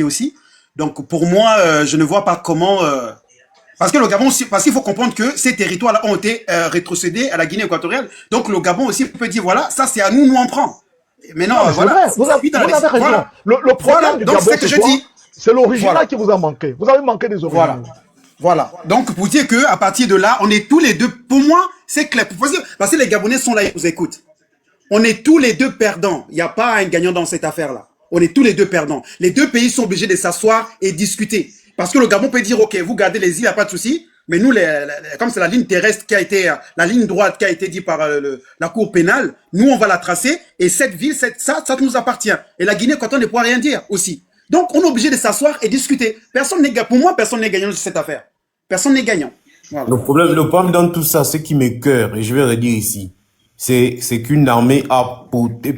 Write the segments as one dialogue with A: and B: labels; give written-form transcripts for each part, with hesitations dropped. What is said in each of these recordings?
A: aussi. Donc pour moi, je ne vois pas comment... parce que le Gabon aussi, parce qu'il faut comprendre que ces territoires-là ont été rétrocédés à la Guinée équatoriale. Donc le Gabon aussi peut dire, voilà, ça c'est à nous, nous on prend. Mais
B: Non,
A: non,
B: mais c'est
A: voilà,
B: vrai,
A: suite à
B: vous avez raison.
A: voilà,
B: Le problème
A: voilà.
B: du
A: Donc
B: Gabon,
A: c'est ce que
B: c'est
A: je
B: quoi?
A: dis.
B: C'est l'original
A: Voilà,
B: qui vous a manqué. Vous avez manqué des
A: voilà.
B: originaux.
A: Voilà. Donc, pour dire que à partir de là, on est tous les deux. Pour moi, c'est clair. Parce que les Gabonais sont là, ils nous écoutent. On est tous les deux perdants. Il n'y a pas un gagnant dans cette affaire-là. On est tous les deux perdants. Les deux pays sont obligés de s'asseoir et discuter. Parce que le Gabon peut dire, OK, vous gardez les îles, il n'y a pas de souci. Mais nous, comme c'est la ligne terrestre qui a été, la ligne droite qui a été dit par la Cour pénale, nous, on va la tracer. Et cette ville, ça nous appartient. Et la Guinée, quand on ne pourra rien dire aussi. Donc, on est obligé de s'asseoir et discuter. Pour moi, personne n'est gagnant de cette affaire. Personne n'est gagnant. Voilà.
C: Le problème dans tout ça, ce qui m'écoeure, et je vais le dire ici, c'est qu'une armée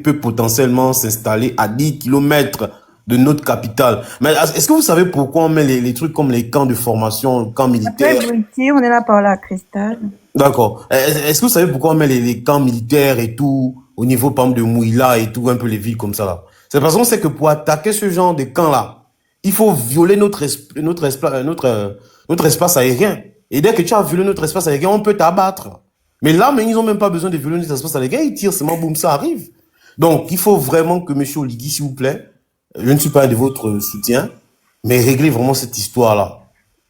C: peut potentiellement s'installer à 10 kilomètres de notre capitale. Mais est-ce que vous savez pourquoi on met les trucs comme les camps de formation, les camps
D: Après,
C: militaires?
D: Brutti, on est là par là, Cristal.
C: D'accord. Est-ce que vous savez pourquoi on met les camps militaires et tout, au niveau, par exemple, de Mouila et tout, un peu les villes comme ça, là? C'est parce qu'on sait que pour attaquer ce genre de camps-là, il faut violer notre espace aérien. Et dès que tu as violé notre espace aérien, on peut t'abattre. Mais là, ils n'ont même pas besoin de violer notre espace aérien, ils tirent seulement, boum, ça arrive. Donc, il faut vraiment que M. Oligui, s'il vous plaît, je ne suis pas de votre soutien, mais réglez vraiment cette histoire-là.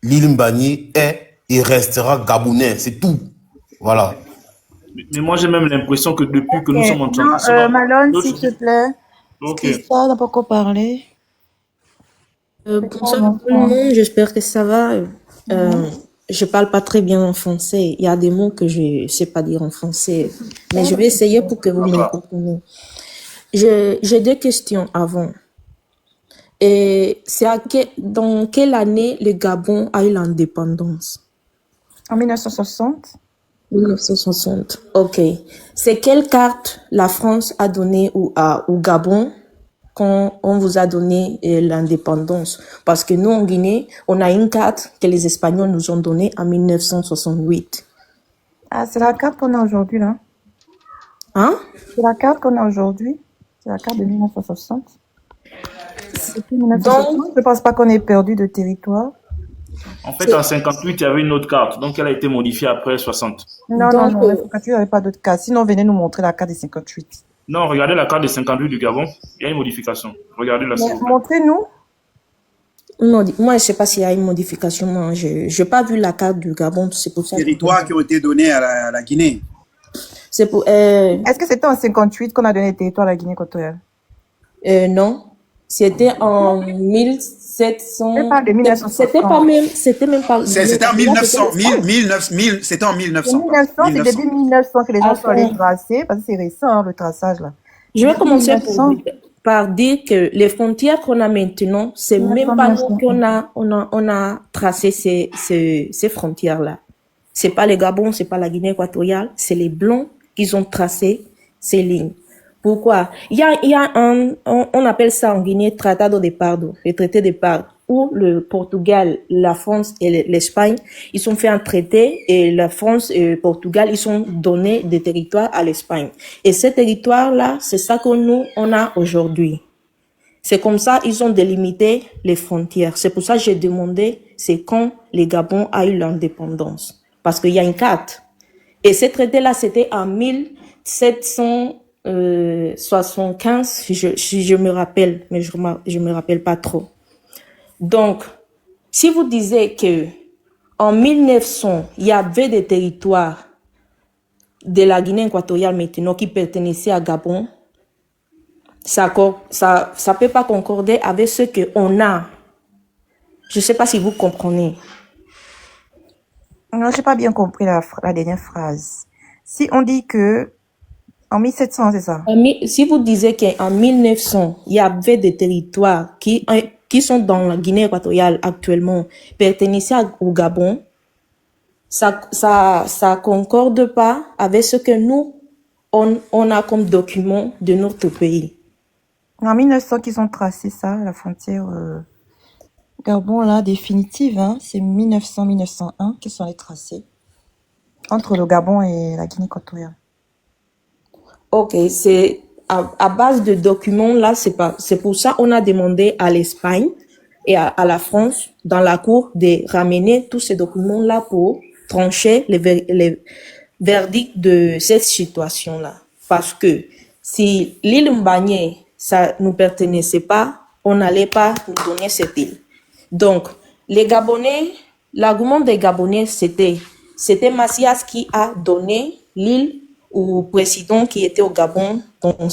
C: L'île Mbagné est et restera gabonais, c'est tout. Voilà.
E: Mais moi, j'ai même l'impression que depuis que nous sommes en
D: Non,
E: transition,
D: Malone,
E: d'autres-
D: s'il te plaît.
E: Ok.
F: Cristal n'a pas encore parlé.
D: C'est
F: Bonsoir tout le monde, j'espère que ça va. Je parle pas très bien en français. Il y a des mots que je sais pas dire en français, mais je vais essayer pour que vous me compreniez. J'ai deux questions avant. Et c'est dans quelle année le Gabon a eu l'indépendance?
D: En 1960.
F: 1960. Ok. C'est quelle carte la France a donnée au Gabon quand on vous a donné l'indépendance? Parce que nous, en Guinée, on a une carte que les Espagnols nous ont donnée en 1968.
D: Ah, c'est la carte qu'on a aujourd'hui, là.
F: Hein?
D: C'est la carte qu'on a aujourd'hui. C'est la carte de 1960. Depuis 1960,
F: Donc,
D: je ne pense pas qu'on ait perdu de territoire.
E: En fait, en 58, il y avait une autre carte, donc elle a été modifiée après 60.
D: Non,
F: Donc,
D: non, 58, il n'y avait pas d'autre carte. Sinon, venez nous montrer la carte des 58.
E: Non, regardez la carte de 58 du Gabon, il y a une modification. Regardez-la, s'il vous plaît.
D: Montrez-nous.
F: moi, je sais pas s'il y a une modification. Moi, je n'ai pas vu la carte du Gabon, c'est pour ça.
A: Territoires qui ont été donnés à la Guinée.
F: C'est pour,
D: Est-ce que c'était en 58 qu'on a donné le territoire à la Guinée équatoriale?
F: non. C'était en 1700.
D: Je parle de 1960.
F: C'était même pas.
A: C'était en 1900. C'était en 1900.
D: 1900, c'est
A: 1900.
D: début 1900 que les gens sont allés
F: Attends.
D: tracer, parce que c'est récent, hein, le traçage, là.
F: Je vais commencer
D: 1900.
F: par dire que les frontières qu'on a maintenant, c'est même pas nous qu'on a tracé ces frontières-là. C'est pas le Gabon, c'est pas la Guinée équatoriale, c'est les Blancs qui ont tracé ces lignes. Pourquoi? Il y a on appelle ça en Guinée Tratado de Pardo, le traité de Pardo, où le Portugal, la France et l'Espagne, ils ont fait un traité et la France et le Portugal, ils ont donné des territoires à l'Espagne. Et ces territoires-là, c'est ça que nous, on a aujourd'hui. C'est comme ça, ils ont délimité les frontières. C'est pour ça que j'ai demandé, c'est quand les Gabon a eu l'indépendance. Parce qu'il y a une carte. Et ce traité-là, c'était en 1775, si je me rappelle, mais je me rappelle pas trop. Donc, si vous disiez que en 1900, il y avait des territoires de la Guinée équatoriale maintenant qui pertenaissaient à Gabon, ça peut pas concorder avec ce qu'on a. Je sais pas si vous comprenez.
D: Non, j'ai pas bien compris la dernière phrase. Si on dit que en 1700, c'est ça?
F: Si vous disiez qu'en 1900, il y avait des territoires qui sont dans la Guinée équatoriale actuellement, pertenaissaient au Gabon, ça concorde pas avec ce que nous, on a comme document de notre pays.
D: En 1900 qu'ils ont tracé ça, la frontière Gabon, là, définitive, hein, c'est 1900-1901 qu'ils sont allés tracer entre le Gabon et la Guinée équatoriale.
F: Ok, c'est à base de documents là, c'est pour ça on a demandé à l'Espagne et à la France, dans la cour, de ramener tous ces documents-là pour trancher les verdicts de cette situation-là. Parce que si l'île Mbagné, ça nous pertenait pas, on n'allait pas nous donner cette île. Donc, les Gabonais, l'argument des Gabonais, c'était Macias qui a donné l'île au président qui était au Gabon dans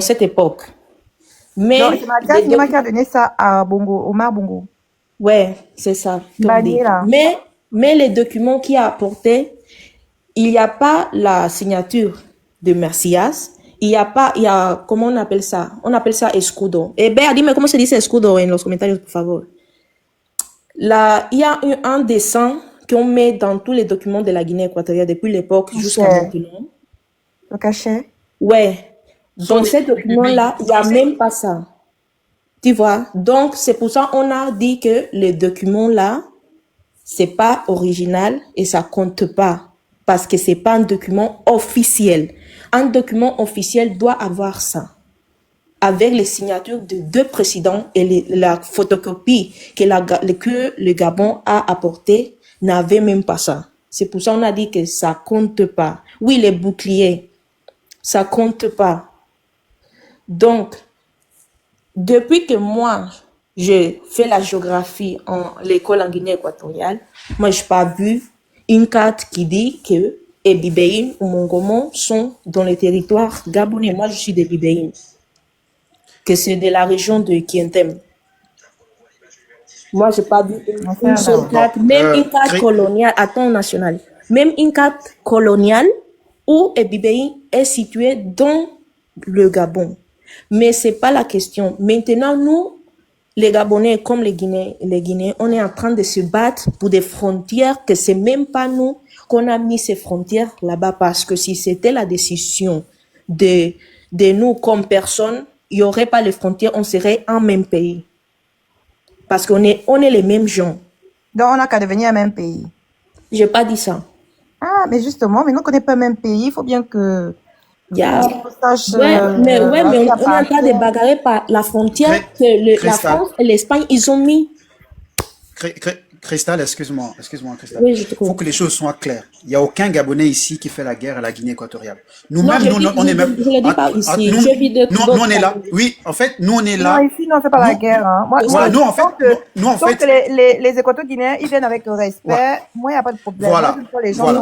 F: cette époque. Mais,
D: Donc, c'est Makia qui a donné ça à Bongo, Omar Bongo.
F: ouais, c'est ça.
D: Mbagné, là.
F: Mais les documents qu'il a apportés, il n'y a pas la signature de Macias. Il y a, comment on appelle ça? On appelle ça escudo. Eh ben, dis-moi comment se dit escudo en los comentarios, por favor. Là, il y a un dessin qu'on met dans tous les documents de la Guinée équatoriale depuis l'époque jusqu'à maintenant.
D: Le cachet?
F: Ouais. Dans ces documents-là, il n'y a même pas ça. Tu vois? Donc, c'est pour ça qu'on a dit que les documents-là, c'est pas original et ça compte pas. Parce que c'est pas un document officiel. Un document officiel doit avoir ça. Avec les signatures de 2 présidents et la photocopie que le Gabon a apportée n'avait même pas ça. C'est pour ça qu'on a dit que ça compte pas. Oui, les boucliers, ça compte pas. Donc, depuis que moi, je fais la géographie l'école en Guinée équatoriale, moi, je n'ai pas vu une carte qui dit que Ebibéin ou Mongomo sont dans le territoire gabonais. Moi, je suis de Bibéin, que c'est de la région de Kientem. Moi, je n'ai pas vu une seule carte, même une carte coloniale, à ton national, même une carte coloniale où Ebibéin est situé dans le Gabon. Mais ce n'est pas la question. Maintenant, nous, les Gabonais comme les Guinéens, on est en train de se battre pour des frontières que c'est même pas nous qu'on a mis ces frontières là-bas, parce que si c'était la décision de nous comme personne, il n'y aurait pas les frontières, on serait un même pays. Parce qu'on est les mêmes gens.
D: Donc, on n'a qu'à devenir un même pays.
F: J'ai pas dit ça.
D: Ah, mais justement, mais nous, on n'est pas le même pays, il faut bien que...
F: Mais on est en train de bagarrer par la frontière que la France et l'Espagne, ils ont mis.
A: Cristal, excuse-moi, Cristal.
F: Oui, je te
A: Il faut
F: comprends.
A: que les choses soient claires. Il n'y a aucun Gabonais ici qui fait la guerre à la Guinée équatoriale. Nous-mêmes, on est même.
F: Je ne le dis pas ici.
A: Nous,
F: Je vis
A: nous, on est là. Oui, en fait, nous, on est là.
D: Non, ici, non, c'est pas la guerre. Hein. Moi,
A: nous, en fait,
D: que les Équato-Guinéens, ils viennent avec le respect.
A: Ouais.
D: Moi, il n'y a pas de problème.
A: Voilà.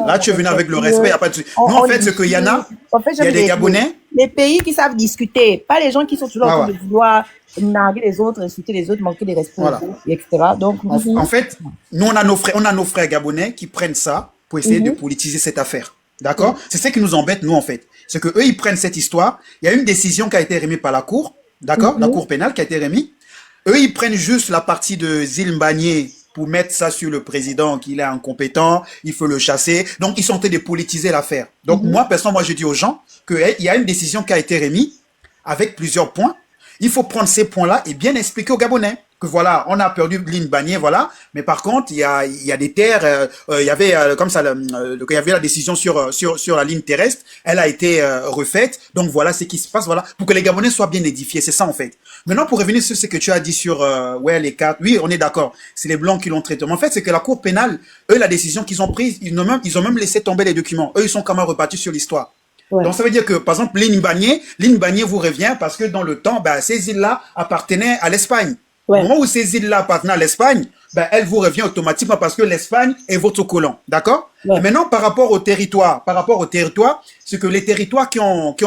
A: Là, tu es venu avec le respect, il n'y a pas de souci. Nous, en fait, ce qu'il y en a, il y a des Gabonais.
D: Les pays qui savent discuter, pas les gens qui sont toujours en train de vouloir narguer les autres, insulter les autres, manquer de respect, etc. Donc,
A: en fait, nous, on a nos frères gabonais qui prennent ça pour essayer de politiser cette affaire. D'accord? C'est ce qui nous embête, nous, en fait. C'est que eux, ils prennent cette histoire. Il y a une décision qui a été remise par la Cour. D'accord? La Cour pénale qui a été remise. Eux, ils prennent juste la partie de Zil Mbagné pour mettre ça sur le président, qu'il est incompétent, il faut le chasser. Donc, ils sont en train de politiser l'affaire. Donc, moi, personnellement, je dis aux gens qu'il y a une décision qui a été remise avec plusieurs points. Il faut prendre ces points-là et bien expliquer aux Gabonais que voilà, on a perdu l'île Mbagné, voilà. Mais par contre, il y a des terres, il y avait comme ça, il y avait la décision sur la ligne terrestre. Elle a été refaite. Donc voilà ce qui se passe, voilà, pour que les Gabonais soient bien édifiés. C'est ça en fait. Maintenant, pour revenir sur ce que tu as dit sur les cartes, oui, on est d'accord. C'est les blancs qui l'ont traité. Mais en fait, c'est que la Cour pénale, eux, la décision qu'ils ont prise, ils ont même laissé tomber les documents. Eux, ils sont quand même repartis sur l'histoire. Ouais. Donc ça veut dire que, par exemple, l'île Mbagné vous revient parce que dans le temps, ces îles-là appartenaient à l'Espagne. Ouais. Au moment où ces îles-là appartenaient à l'Espagne, elle vous revient automatiquement parce que l'Espagne est votre colon. D'accord? Ouais. Maintenant, par rapport au territoire, c'est que les territoires qui ont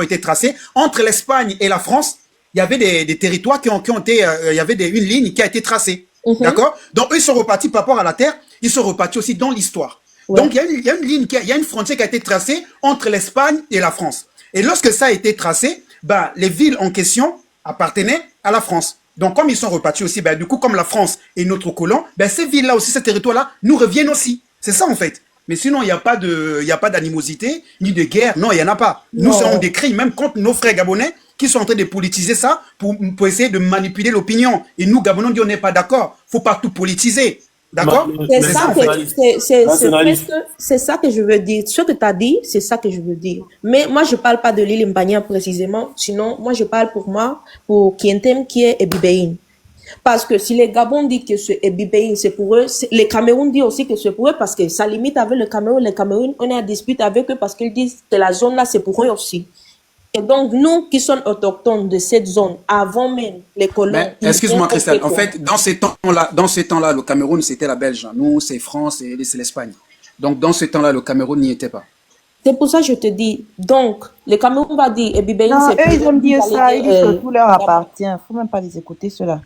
A: été tracés entre l'Espagne et la France, il y avait des territoires qui ont été, il y avait une ligne qui a été tracée. D'accord? Donc eux, ils sont repartis par rapport à la terre, ils sont repartis aussi dans l'histoire. Ouais. Donc, il y a une ligne, il y a une frontière qui a été tracée entre l'Espagne et la France. Et lorsque ça a été tracé, les villes en question appartenaient à la France. Donc, comme ils sont repartis aussi, du coup, comme la France est notre colon, ces villes-là aussi, ces territoires-là, nous reviennent aussi. C'est ça, en fait. Mais sinon, il n'y a pas d'animosité, ni de guerre. Non, il n'y en a pas. Non. Nous serons des cris, même contre nos frères gabonais, qui sont en train de politiser ça pour essayer de manipuler l'opinion. Et nous, Gabonais, on dit on n'est pas d'accord. Faut pas tout politiser. D'accord?
F: C'est
C: Mais
F: ça
C: nationaliste.
F: c'est
C: Nationaliste.
F: presque, c'est ça que je veux dire. Ce que tu as dit, c'est ça que je veux dire. Mais moi, je parle pas de l'île Mbania précisément. Sinon, moi, je parle pour moi, pour Kientem, qui est Ebibéine. Parce que si les Gabon disent que ce Ebibéine, c'est pour eux, les Cameroun disent aussi que c'est pour eux parce que ça limite avec le Cameroun. Les Cameroun, on est en dispute avec eux parce qu'ils disent que la zone là, c'est pour eux aussi. Et donc, nous qui sommes autochtones de cette zone, avant même les colons.
A: Mais excuse-moi, Christelle. En fait, dans ces temps-là, le Cameroun, c'était la Belge. Nous, c'est France et c'est l'Espagne. Donc, dans ce temps-là, le Cameroun n'y était pas.
F: C'est pour ça que je te dis. Donc, le Cameroun va dire, Ebibéine,
D: Non,
F: c'est
D: eux, ils aiment dire ça. Ils disent que tout leur
F: Gabon.
D: appartient. Il ne faut même pas les écouter, ceux-là.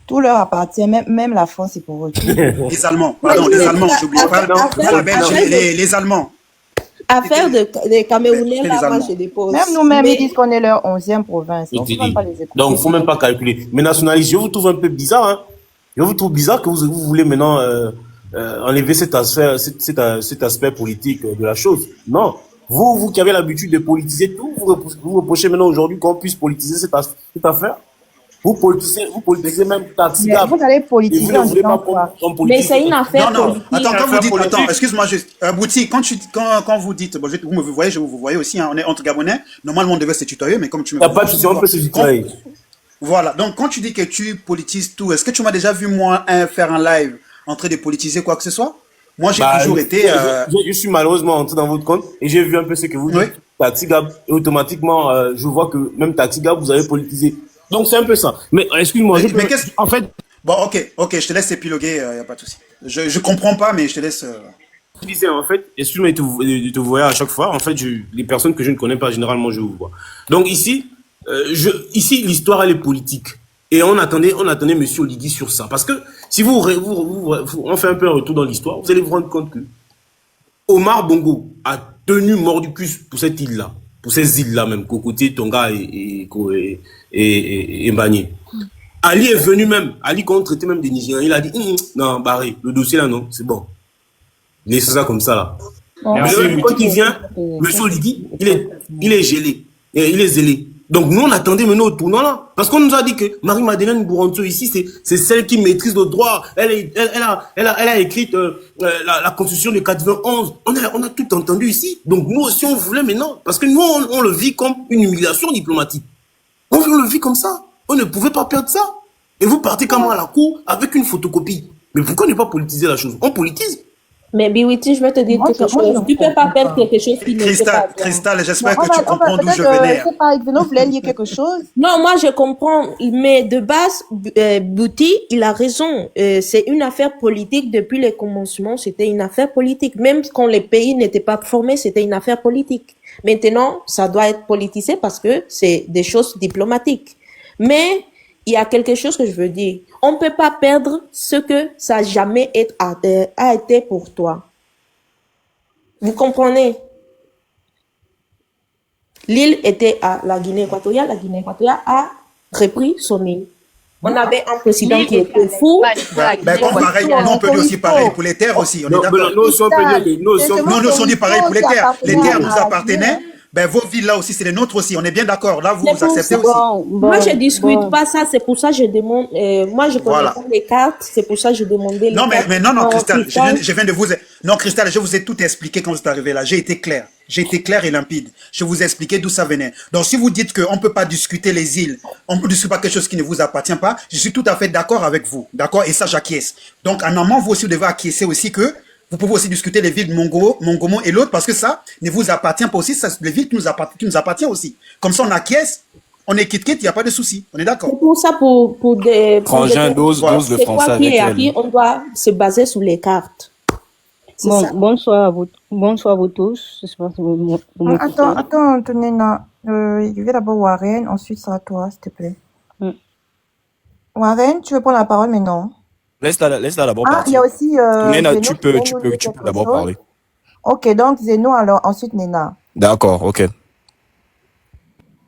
D: Tout leur appartient. Même la France, c'est pour eux.
A: Les Allemands, pardon, les Allemands, j'oublie pas. Pas la Belge, les Allemands.
F: Affaire de Camerounais,
A: C'était
F: là,
A: les
F: moi,
A: Allemands.
F: je dépose.
D: Même nous-mêmes,
F: Mais
D: ils disent qu'on est leur 11e province.
C: Je
D: On
C: te
D: ne faut même
C: dis.
D: pas les écouter.
C: Donc, il ne faut même pas calculer. Mais nationaliste, je vous trouve un peu bizarre. Hein. Je vous trouve bizarre que vous voulez maintenant enlever cet aspect politique de la chose. Non. Vous qui avez l'habitude de politiser tout, vous reprochez maintenant aujourd'hui qu'on puisse politiser cette affaire. Vous politisez même Taxi
D: Mais
C: Gab.
D: vous allez
C: Et vous
D: politiser
C: ne
D: en
C: voulez
D: disant
C: pas
D: quoi?
C: qu'on
F: mais
C: politise.
F: c'est une affaire
A: Non, non,
F: politique.
A: attends, quand vous dites,
E: politique.
A: attends, excuse-moi juste, Bouti, quand vous dites, bon, vous me voyez, je vous voyez aussi, hein, on est entre Gabonais, normalement on devait se tutoyer, mais comme tu me
C: Il n'y a pas de souci, on peut se tutoyer.
A: Voilà, donc quand tu dis que tu politises tout, est-ce que tu m'as déjà vu moi faire un live en train de politiser quoi que ce soit? Moi j'ai toujours été...
C: Je suis malheureusement entré dans votre compte et j'ai vu un peu ce que vous dites.
A: Oui.
C: Taxi Gab, et automatiquement, je vois que même Taxi Gab, vous avez politisé. Donc c'est un peu ça. Mais excuse-moi,
A: Mais qu'est-ce...
C: en fait,
A: Bon, ok, je te laisse épiloguer, y a pas de souci. Je comprends pas, mais je te laisse...
C: je disais, en fait, excuse-moi de te voir à chaque fois. En fait, les personnes que je ne connais pas, généralement, je vous vois. Donc ici, l'histoire, elle est politique. Et on attendait Monsieur Oligui sur ça. Parce que si on fait un peu un retour dans l'histoire, vous allez vous rendre compte que Omar Bongo a tenu mordicus pour cette île-là, pour ces îles-là même, Cocotier, Tonga et Mbagné. Ali est venu même, Ali quand on traitait même des Nigériens, il a dit, non, Barré, le dossier là, non, c'est bon. Laissez ça comme ça là.
D: Bon,
E: Merci.
C: Mais quand il vient, Monsieur Oligui, il est gelé, il est zélé. Donc nous on attendait maintenant au tournant là, parce qu'on nous a dit que Marie-Madeleine Bouranto ici c'est celle qui maîtrise le droit. Elle a écrit la constitution de 91. On a tout entendu ici. Donc nous aussi on voulait maintenant, parce que nous on le vit comme une humiliation diplomatique. On le vit comme ça. On ne pouvait pas perdre ça. Et vous partez comme à la cour avec une photocopie. Mais pourquoi ne pas politiser la chose? On politise.
F: Mais Biwiti, je vais te dire
D: Moi,
F: quelque
D: moi,
F: chose.
D: je
F: Tu peux pas perdre quelque chose qui ne peut pas.
A: Cristal, j'espère
D: on
A: que tu
D: va
A: comprends d'où je
D: peut-être,
A: venais.
D: je sais pas, Xeno voulait lier quelque chose.
F: Non, moi je comprends, mais de base, Bouti, il a raison. C'est une affaire politique depuis le commencement. C'était une affaire politique. Même quand les pays n'étaient pas formés, c'était une affaire politique. Maintenant, ça doit être politisé parce que c'est des choses diplomatiques. Mais il y a quelque chose que je veux dire. On ne peut pas perdre ce que ça n'a jamais a été pour toi. Vous comprenez? L'île était à la Guinée équatoriale. La Guinée équatoriale a repris son île. On avait un président qui était fou.
A: Ben, comme pareil, nous on peut dire aussi pareil pour les terres aussi, on est d'accord.
C: Nous aussi on peut dire que
A: Nous sommes dit pareil pour les terres. Les terres nous appartenaient. Ben, vos villes là aussi, c'est les nôtres aussi. On est bien d'accord. Là, vous acceptez aussi.
F: Moi, je discute pas ça. C'est pour ça que je demande. Moi, je connais
A: Voilà.
F: pas les cartes. C'est pour ça que je demandais les
A: Non,
F: cartes.
A: mais non, Cristal,
F: Cristal.
A: je viens de vous... Non, Cristal, je vous ai tout expliqué quand vous êtes arrivé là. J'ai été clair. J'ai été clair et limpide. Je vous ai expliqué d'où ça venait. Donc, si vous dites qu'on ne peut pas discuter les îles, on ne peut discuter pas quelque chose qui ne vous appartient pas, je suis tout à fait d'accord avec vous. D'accord? Et ça, j'acquiesce. Donc, en amont, vous aussi, vous devez acquiescer aussi que vous pouvez aussi discuter les villes de Mongomo et l'autre parce que ça ne vous appartient pas aussi. Ça, les villes qui nous appartiennent aussi. Comme ça, on acquiesce, on est quitte, il n'y a pas de souci. On est d'accord?
F: C'est pour ça, pour des.
G: Frangin, dose le
F: c'est quoi
G: français
F: qui
G: avec
F: est à
G: elle.
F: qui, on doit se baser sur les cartes. C'est
H: Bon,
F: ça.
H: bonsoir à vous tous. Je sais pas si vous m'écoutez.
D: Attends, Tonena. Je vais d'abord Warren, ensuite ça sera toi, s'il te plaît.
H: Mm.
D: Warren, tu veux prendre la parole maintenant?
G: Laisse-la d'abord
D: Ah, il y
G: partir.
D: a aussi
G: Nena,
D: Zeno
G: tu
D: qui
G: peux
D: vient nous dire quelque
G: d'abord
D: chose.
G: parler.
D: Ok, donc Zeno, alors ensuite Nena.
G: D'accord, ok.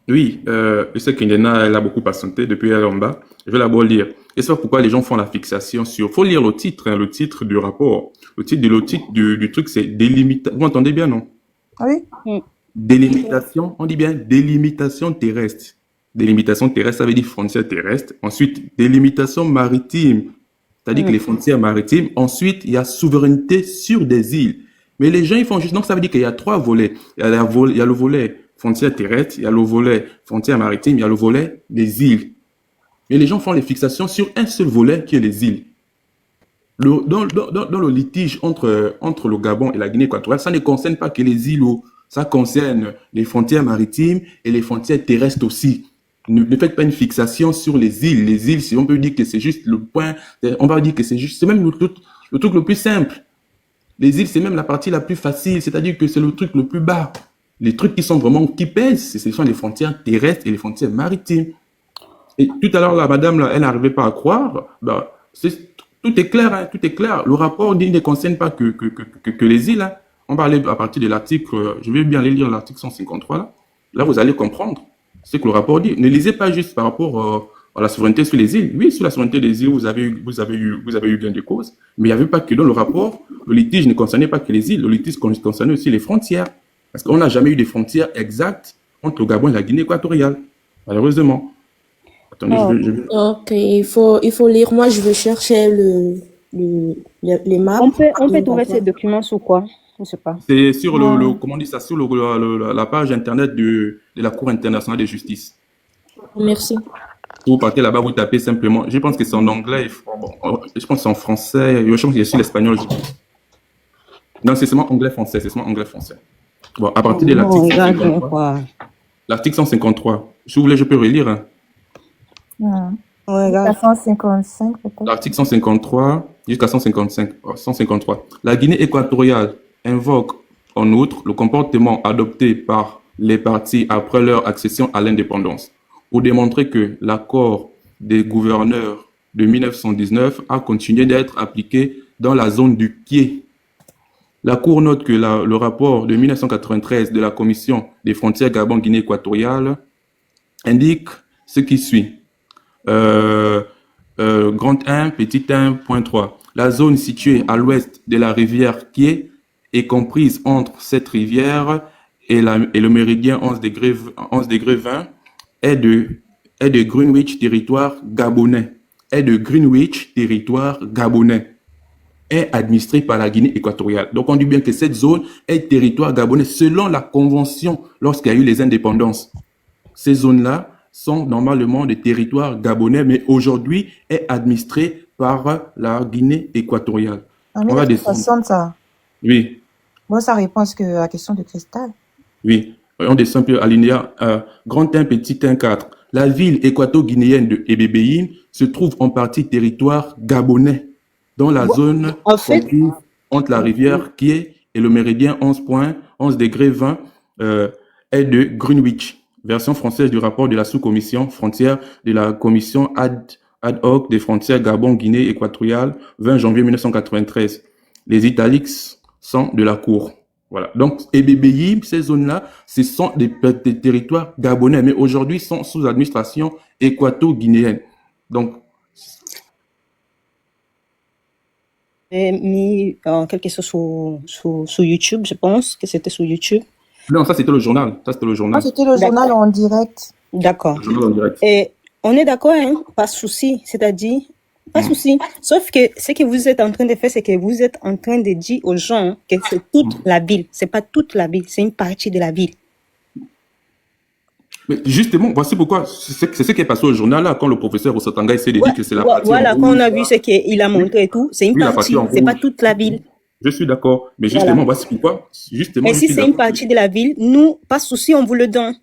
I: Oui, je sais qu'Indena, elle a beaucoup patienté depuis elle est en bas. Je vais d'abord lire. Et c'est pourquoi les gens font la fixation sur... Faut lire le titre, hein, le titre du rapport. Le titre du truc, c'est délimitation. Vous entendez bien, non?
D: Oui?
I: Délimitation, on dit bien délimitation terrestre. Délimitation terrestre, ça veut dire frontière terrestre. Ensuite, délimitation maritime. c'est-à-dire que les frontières maritimes. Ensuite, il y a souveraineté sur des îles. Mais les gens, ils font juste... Donc, ça veut dire qu'il y a 3 volets. Il y a le volet frontières terrestres, il y a le volet frontières maritimes, il y a le volet des îles. Mais les gens font les fixations sur un seul volet qui est les îles. Dans le litige entre le Gabon et la Guinée équatoriale, ça ne concerne pas que les îles, ça concerne les frontières maritimes et les frontières terrestres aussi. Ne faites pas une fixation sur les îles. Les îles, si on peut dire que c'est juste le point, on va dire que c'est même le truc le plus simple. Les îles, c'est même la partie la plus facile, c'est-à-dire que c'est le truc le plus bas. Les trucs qui pèsent, ce sont les frontières terrestres et les frontières maritimes. Et tout à l'heure, la madame, là, elle n'arrivait pas à croire. Tout est clair, hein, tout est clair. Le rapport ne concerne pas que les îles. Hein. On va aller à partir de l'article, je vais bien aller lire l'article 153. Là, vous allez comprendre ce que le rapport dit. Ne lisez pas juste par rapport à la souveraineté sur les îles. Oui, sur la souveraineté des îles, vous avez eu gain de cause. Mais il n'y avait pas que dans le rapport, le litige ne concernait pas que les îles. Le litige concernait aussi les frontières. Parce qu'on n'a jamais eu des frontières exactes entre le Gabon et la Guinée équatoriale. Malheureusement. Attendez,
F: Ok, il faut lire. Moi, je veux chercher les maps.
H: On peut trouver ces documents sur quoi? Je ne sais pas.
I: C'est sur comment on dit ça, sur la page internet de la Cour internationale de justice.
F: Merci.
I: Vous partez là-bas, vous tapez simplement. Je pense que c'est en anglais. Je pense que c'est en français. Je pense qu'il y a aussi l'espagnol. Non, c'est seulement anglais-français. C'est seulement anglais-français. Bon, à partir de l'article 153. L'article 153. Si vous voulez, je peux relire. Hein.
D: Jusqu'à 155 peut-être.
I: L'article 153 jusqu'à 153. La Guinée équatoriale invoque en outre le comportement adopté par les partis après leur accession à l'indépendance pour démontrer que l'accord des gouverneurs de 1919 a continué d'être appliqué dans la zone du Kié. La Cour note que le rapport de 1993 de la Commission des frontières Gabon-Guinée équatoriale indique ce qui suit. Grand 1, petit 1.3. La zone située à l'ouest de la rivière Kié est comprise entre cette rivière et le méridien 11 degrés 20 est de Greenwich, territoire gabonais. Est administrée par la Guinée équatoriale. Donc, on dit bien que cette zone est territoire gabonais selon la convention lorsqu'il y a eu les indépendances. Ces zones-là sont normalement des territoires gabonais, mais aujourd'hui est administrée par la Guinée équatoriale.
D: En 1960, ça.
I: Oui.
D: Bon, ça répond à la question de Cristal.
I: Oui. On descend un peu alinéa grand 1, petit 1, 4. La ville équato-guinéenne de Ebébéim se trouve en partie territoire gabonais, dans la zone comprise entre la rivière Kié et le méridien 11 degrés 20 est de Greenwich. Version française du rapport de la sous-commission frontière de la commission ad hoc des frontières Gabon-Guinée équatoriale, 20 janvier 1993. Les italiques sont de la Cour. Voilà. Donc, Ebébéim, ces zones-là, ce sont des territoires gabonais, mais aujourd'hui sont sous administration équato-guinéenne. Donc,
H: J'ai mis quelque chose sur YouTube, je pense que c'était sur YouTube.
I: non, ça c'était le journal. C'était le journal.
D: C'était le journal en direct.
H: D'accord.
I: Le journal en direct.
H: Et on est d'accord, hein? Pas de souci. C'est-à-dire, pas de souci. Sauf que ce que vous êtes en train de faire, c'est que vous êtes en train de dire aux gens que c'est toute la ville. C'est pas toute la ville, c'est une partie de la ville.
I: Mais justement, voici pourquoi, c'est ce qui est passé au journal là, quand le professeur Osatanga essaie de dire que c'est la partie.
H: Voilà, quand on a vu ce qu'il a montré et tout, c'est une partie, c'est pas toute la ville.
I: Je suis d'accord, mais justement, voici pourquoi. Justement,
H: et si c'est une partie de la ville, nous, pas de souci, on vous le donne.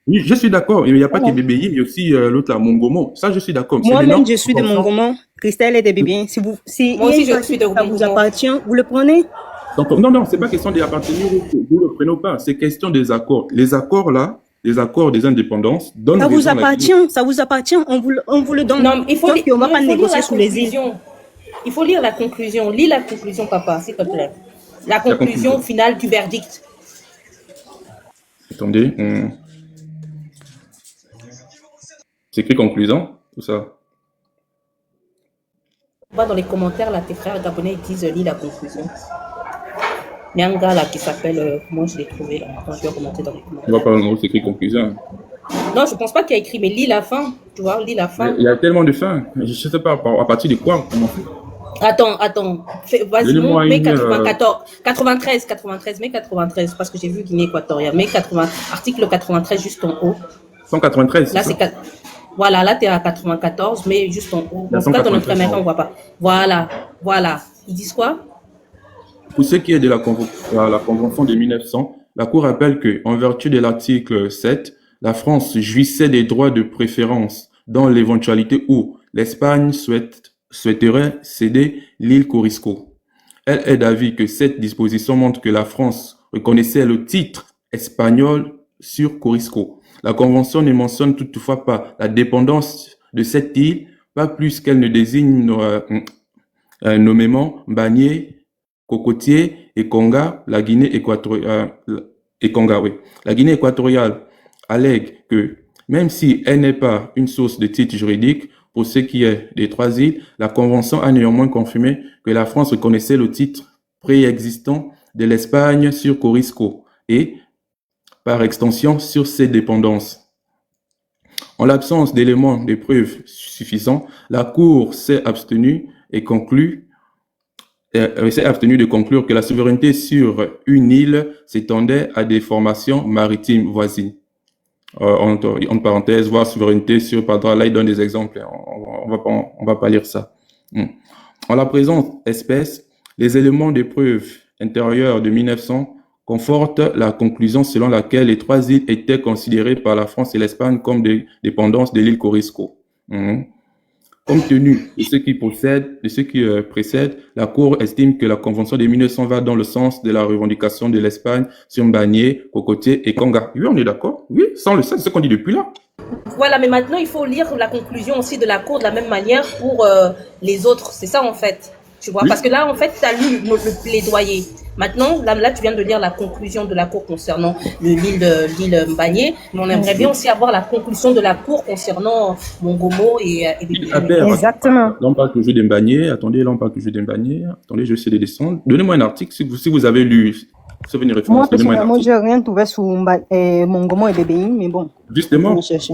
I: Oui, je suis d'accord, mais il n'y a pas que Bébéim, il y a aussi l'autre là, Mongomo. Ça, je suis d'accord.
H: Moi-même, je suis de Mongomo. Christelle est de Bébéim. Si moi aussi, je suis de Mongomo. Ça vous appartient, vous le prenez?
I: Donc, non, c'est pas question d'y appartenir ou vous le prenez pas. C'est question des accords. Les accords là, les accords des indépendances donnent.
H: Ça vous appartient, on vous le donne.
F: Non, il faut
H: on va pas négocier sous les îles.
F: Il faut lire la conclusion. Lis la conclusion, papa, s'il te plaît. La conclusion finale du verdict.
I: Attendez. C'est écrit conclusion, tout ça.
F: On va dans les commentaires, là, tes frères gabonais disent lis la conclusion. Il y a un gars là qui s'appelle, comment je l'ai trouvé là, quand je vais remonter dans les commentaires.
I: On va pas où c'est écrit conclusion.
F: Non, je pense pas qu'il y a écrit, mais lis la fin, tu vois, lis la fin.
I: Il y a tellement de fins. Je sais pas à partir de quoi, comment faire.
F: Attends. Vas-y,
I: Donnez-moi
F: mai
I: une...
F: 93, mai 93, parce que j'ai vu Guinée équatoriale. Article 93 juste en haut.
I: 193, c'est
F: Là,
I: ça?
F: Voilà, là, tu es à 94, mais juste en haut.
I: La
F: En tout cas, dans notre
I: 193,
F: américain, on ne voit pas. Voilà. Ils disent quoi?
I: Pour ce qui est de la Convention de 1900, la Cour rappelle que, en vertu de l'article 7, la France jouissait des droits de préférence dans l'éventualité où l'Espagne souhaiterait céder l'île Corisco. Elle est d'avis que cette disposition montre que la France reconnaissait le titre espagnol sur Corisco. La Convention ne mentionne toutefois pas la dépendance de cette île, pas plus qu'elle ne désigne nommément Bagné, Cocotier et Conga, la Guinée équatoriale, La Guinée équatoriale allègue que, même si elle n'est pas une source de titre juridique, pour ce qui est des 3 îles, la Convention a néanmoins confirmé que la France reconnaissait le titre préexistant de l'Espagne sur Corisco et, par extension, sur ses dépendances. En l'absence d'éléments de preuve suffisants, la Cour s'est abstenue de conclure que la souveraineté sur une île s'étendait à des formations maritimes voisines. Entre parenthèses, voir souveraineté sur, pardon, là il donne des exemples, on va pas lire ça. En la présente espèce, les éléments de preuve intérieure de 1900 confortent la conclusion selon laquelle les 3 îles étaient considérées par la France et l'Espagne comme des dépendances de l'île Corisco. Compte tenu de ce qui précède, la Cour estime que la Convention de 1900 va dans le sens de la revendication de l'Espagne sur Bagné, Cocotier et Conga. Oui, on est d'accord. Oui, sans le sens, c'est ce qu'on dit depuis là.
F: Voilà, mais maintenant, il faut lire la conclusion aussi de la Cour de la même manière pour les autres. C'est ça, en fait. Tu vois,
I: Oui.
F: parce que là, en fait, tu as lu le plaidoyer. Maintenant, là, tu viens de lire la conclusion de la Cour concernant l'île Bagné. Mais on aimerait bien aussi avoir la conclusion de la Cour concernant Mongomo et
H: Exactement.
I: Là, on parle toujours d'Mbagné. Attendez, là, on parle toujours d'Mbagné. Attendez, je vais essayer de descendre. Donnez-moi un article si vous avez lu. Si vous avez une référence,
H: Moi,
I: donnez-moi un
H: personnellement,
I: article.
H: j'ai rien trouvé sur Mongomo et BBI, mais bon, on
I: Justement,
H: va chercher.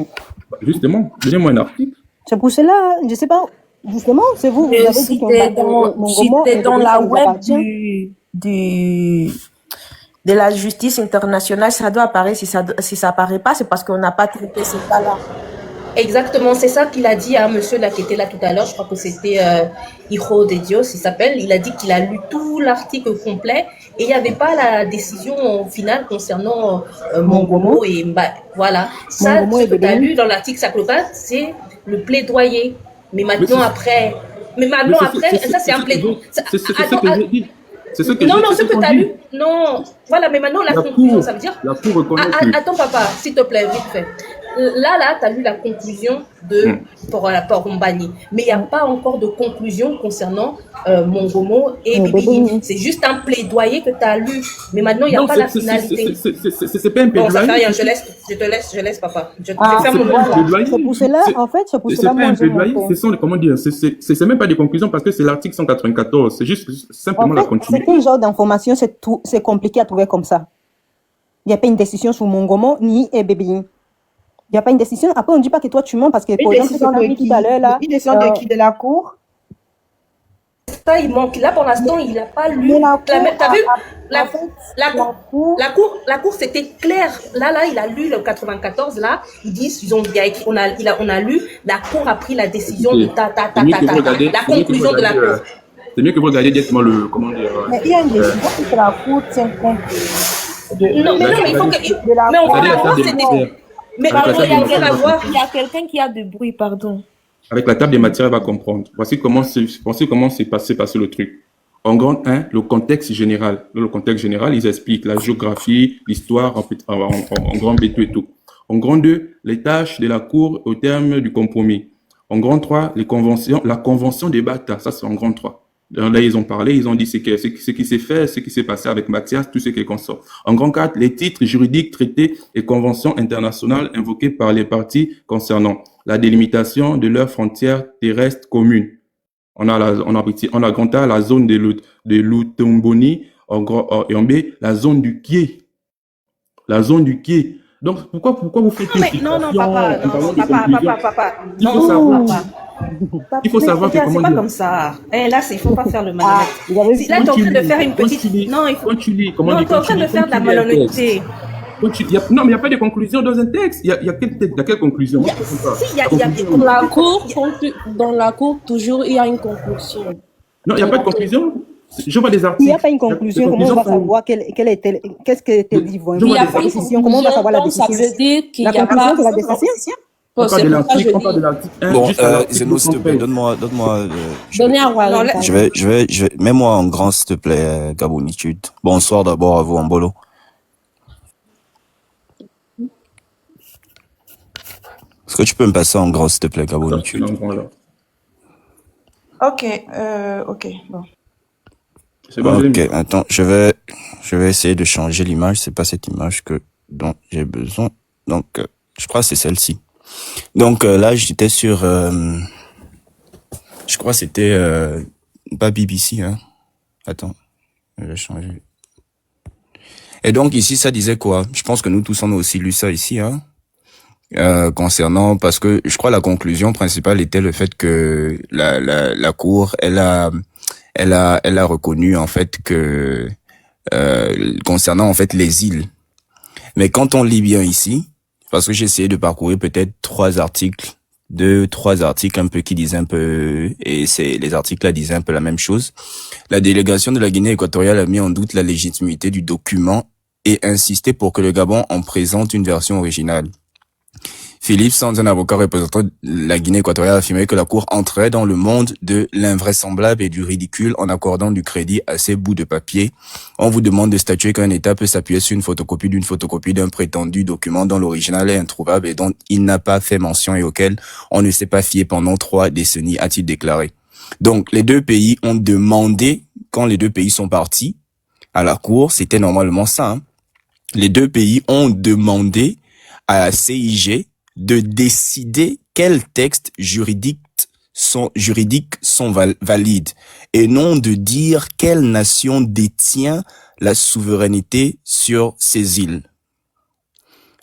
I: donnez-moi un article.
H: C'est pour cela, je sais pas, justement, c'est vous, vous avez dit
F: si
H: que
F: t'es dans
H: Mongomo et
F: dans
H: BBI,
F: la
H: ça vous
F: web
H: appartient.
F: de la justice internationale, ça doit apparaître. Si ça apparaît pas, c'est parce qu'on n'a pas traité ce cas-là. Exactement, c'est ça qu'il a dit à monsieur là qui était là tout à l'heure. Je crois que c'était Hijo de Dios, il s'appelle. Il a dit qu'il a lu tout l'article complet et il n'y avait pas la décision finale concernant Mongomo et voilà. Ça,
H: Mongomo
F: ce
H: et
F: que tu as
H: BBI.
F: lu dans l'article Saclopat, c'est le plaidoyer. Mais maintenant
I: c'est-
F: après, ça c'est un plaidoyer.
I: C'est ce que j'ai dit. C'est ce que
F: Non,
I: j'ai
F: non, ce que
I: qu'on
F: tu as
I: dit.
F: lu, non. Voilà, mais maintenant la
I: La
F: conclusion,
I: Cour,
F: ça veut dire.
I: la Cour reconnaît que...
F: Attends, papa, s'il te plaît, vite fait. Là, tu as lu la conclusion de Mbagné. Mais il n'y a pas encore de conclusion concernant Mongomo et Bibi. C'est juste un plaidoyer que tu as lu. Mais maintenant, il n'y a
I: Non,
F: pas la finalité.
I: c'est pas un
F: Bon, ça fait rien,
I: plaidoyer.
F: je laisse, papa. Je
H: Ah,
F: ferme
I: C'est
F: mon
I: pas un
F: mot.
I: plaidoyer.
H: C'est pour cela, en fait, c'est pour
I: C'est
H: cela,
I: pas
H: moi,
I: un
H: j'ai
I: plaidoyer,
H: monté.
I: ce sont, comment dire, c'est même pas des conclusions parce que c'est l'article 194. C'est juste simplement
H: En
I: la
H: fait,
I: continuité.
H: c'est quel genre d'information, c'est compliqué à trouver comme ça. Il n'y a pas une décision sur Mongomo ni BBI. Il n'y a pas une décision. Après, on ne dit pas que toi, tu mens parce que,
D: Une
H: par exemple,
D: décision
H: ce que tu as
D: de
H: mis
D: qui?
H: tout à l'heure, là,
D: Une décision de qui? De la Cour?
F: Ça, il manque. Là, pour l'instant, il n'a pas lu.
H: Mais la Cour,
F: T'as vu?
H: en fait,
F: La cour, c'était clair. Là, il a lu le 94. Là, ils disent, on a lu. La cour a pris la décision de
I: C'est mieux que vous regardez-
F: la
I: c'est mieux que vous
F: conclusion de la
I: regardez,
F: cour.
I: C'est mieux que vous regardiez directement le, comment dire,
D: Mais il y a une décision que la Cour tient compte
F: Non, mais il faut que.
D: de la
F: Mais on
D: Cour.
F: va
I: regardez la
F: voir,
I: table des
F: c'était.
I: matières.
F: Mais
I: Avec la
F: pardon, il y a
I: table des
F: rien à
I: matières,
F: voir.
I: elle
F: Il y a quelqu'un qui a de bruit, pardon.
I: Avec la table des matières, elle va comprendre. Voici comment s'est passé le truc. En grand 1, le contexte général. Dans le contexte général, ils expliquent la géographie, l'histoire, en grand B2 et tout. En grand 2, les tâches de la Cour au terme du compromis. En grand 3, la convention des Bata. Ça, c'est en grand 3. Là, ils ont parlé, ils ont dit ce qui s'est fait, ce qui s'est passé avec Mathias, tout ce qui est consort. En grand 4, les titres juridiques, traités et conventions internationales invoqués par les parties concernant la délimitation de leurs frontières terrestres communes. On a grand A, la zone de l'Utomboni, et en B, la zone du Kié. La zone du Kié. Donc, pourquoi vous faites une
F: Non,
I: fixation
F: papa.
I: en parlant de
F: Non,
I: conclusion?
F: papa.
I: Il faut
F: Non,
I: savoir.
F: papa.
I: Il faut
F: Mais
I: savoir que,
F: regarde, c'est
I: comment
F: pas
I: dire,
F: comme ça. Là, il faut pas faire le
H: Ah,
F: malhonnête.
H: vous avez
F: Là, tu es en
I: quand tu
F: train de faire
I: lis,
F: une petite... Non, il faut...
I: quand tu lis, comment
F: Non,
I: dire,
F: tu es en train de faire de la malhonnêteté.
I: Non, mais il n'y a pas de conclusion dans un texte. Il y a quel texte, il y a quelle conclusion? Moi, je ne comprends pas.
F: Si, il y
I: La
F: a...
I: conclusion.
J: Dans la cour, toujours, il y a une conclusion.
I: Non, il n'y a pas de conclusion. Je vois des
H: Il n'y
I: articles.
H: a pas une conclusion. Comment on va savoir qu'est-ce que était dit?
I: Je vois
J: Il n'y a
I: des
J: pas une
H: décision. Comment on va savoir la
J: conclusion, donc ça
H: décision?
J: veut dire qu'il
H: La
J: n'y a
H: conclusion,
J: pas...
H: c'est la décision.
I: On parle
J: C'est
I: de
J: pour ça que
I: l'article,
J: je
I: on parle de
J: dis,
I: l'article 1
G: Bon,
I: jusqu'à l'article
G: Zeno, s'il te plaît,
I: 213.
G: donne-moi,
J: donnez à Warren.
F: Non,
G: je vais, mets-moi en grand, s'il te plaît, Gabonitude. Bonsoir d'abord à vous, Mbolo. Est-ce que tu peux me passer en grand, s'il te plaît,
I: Attends,
G: Gabonitude?
I: non, bon, alors.
D: Ok, bon.
I: C'est bon, je l'ai
G: Ok,
I: mis.
G: attends, je vais essayer de changer l'image. C'est pas cette image dont j'ai besoin. Donc, je crois que c'est celle-ci. Donc, là, j'étais sur, je crois que c'était, pas BBC, hein. Attends, je vais changer. Et donc, ici, ça disait quoi? Je pense que nous tous, on a aussi lu ça ici, hein. Concernant, parce que je crois la conclusion principale était le fait que la cour, elle a reconnu, en fait, que, concernant, en fait, les îles. Mais quand on lit bien ici, parce que j'ai essayé de parcourir peut-être 3 articles un peu qui disaient un peu, et les articles là disaient un peu la même chose. La délégation de la Guinée équatoriale a mis en doute la légitimité du document et insisté pour que le Gabon en présente une version originale. Philippe Sands, un avocat représentant la Guinée équatoriale, a affirmé que la Cour entrait dans le monde de l'invraisemblable et du ridicule en accordant du crédit à ces bouts de papier. On vous demande de statuer qu'un État peut s'appuyer sur une photocopie d'un prétendu document dont l'original est introuvable et dont il n'a pas fait mention et auquel on ne s'est pas fié pendant 3 décennies, a-t-il déclaré. Donc, les deux pays ont demandé, quand les deux pays sont partis à la Cour, c'était normalement ça, hein. Les deux pays ont demandé à la CIG de décider quels textes juridiques sont valides et non de dire quelle nation détient la souveraineté sur ces îles.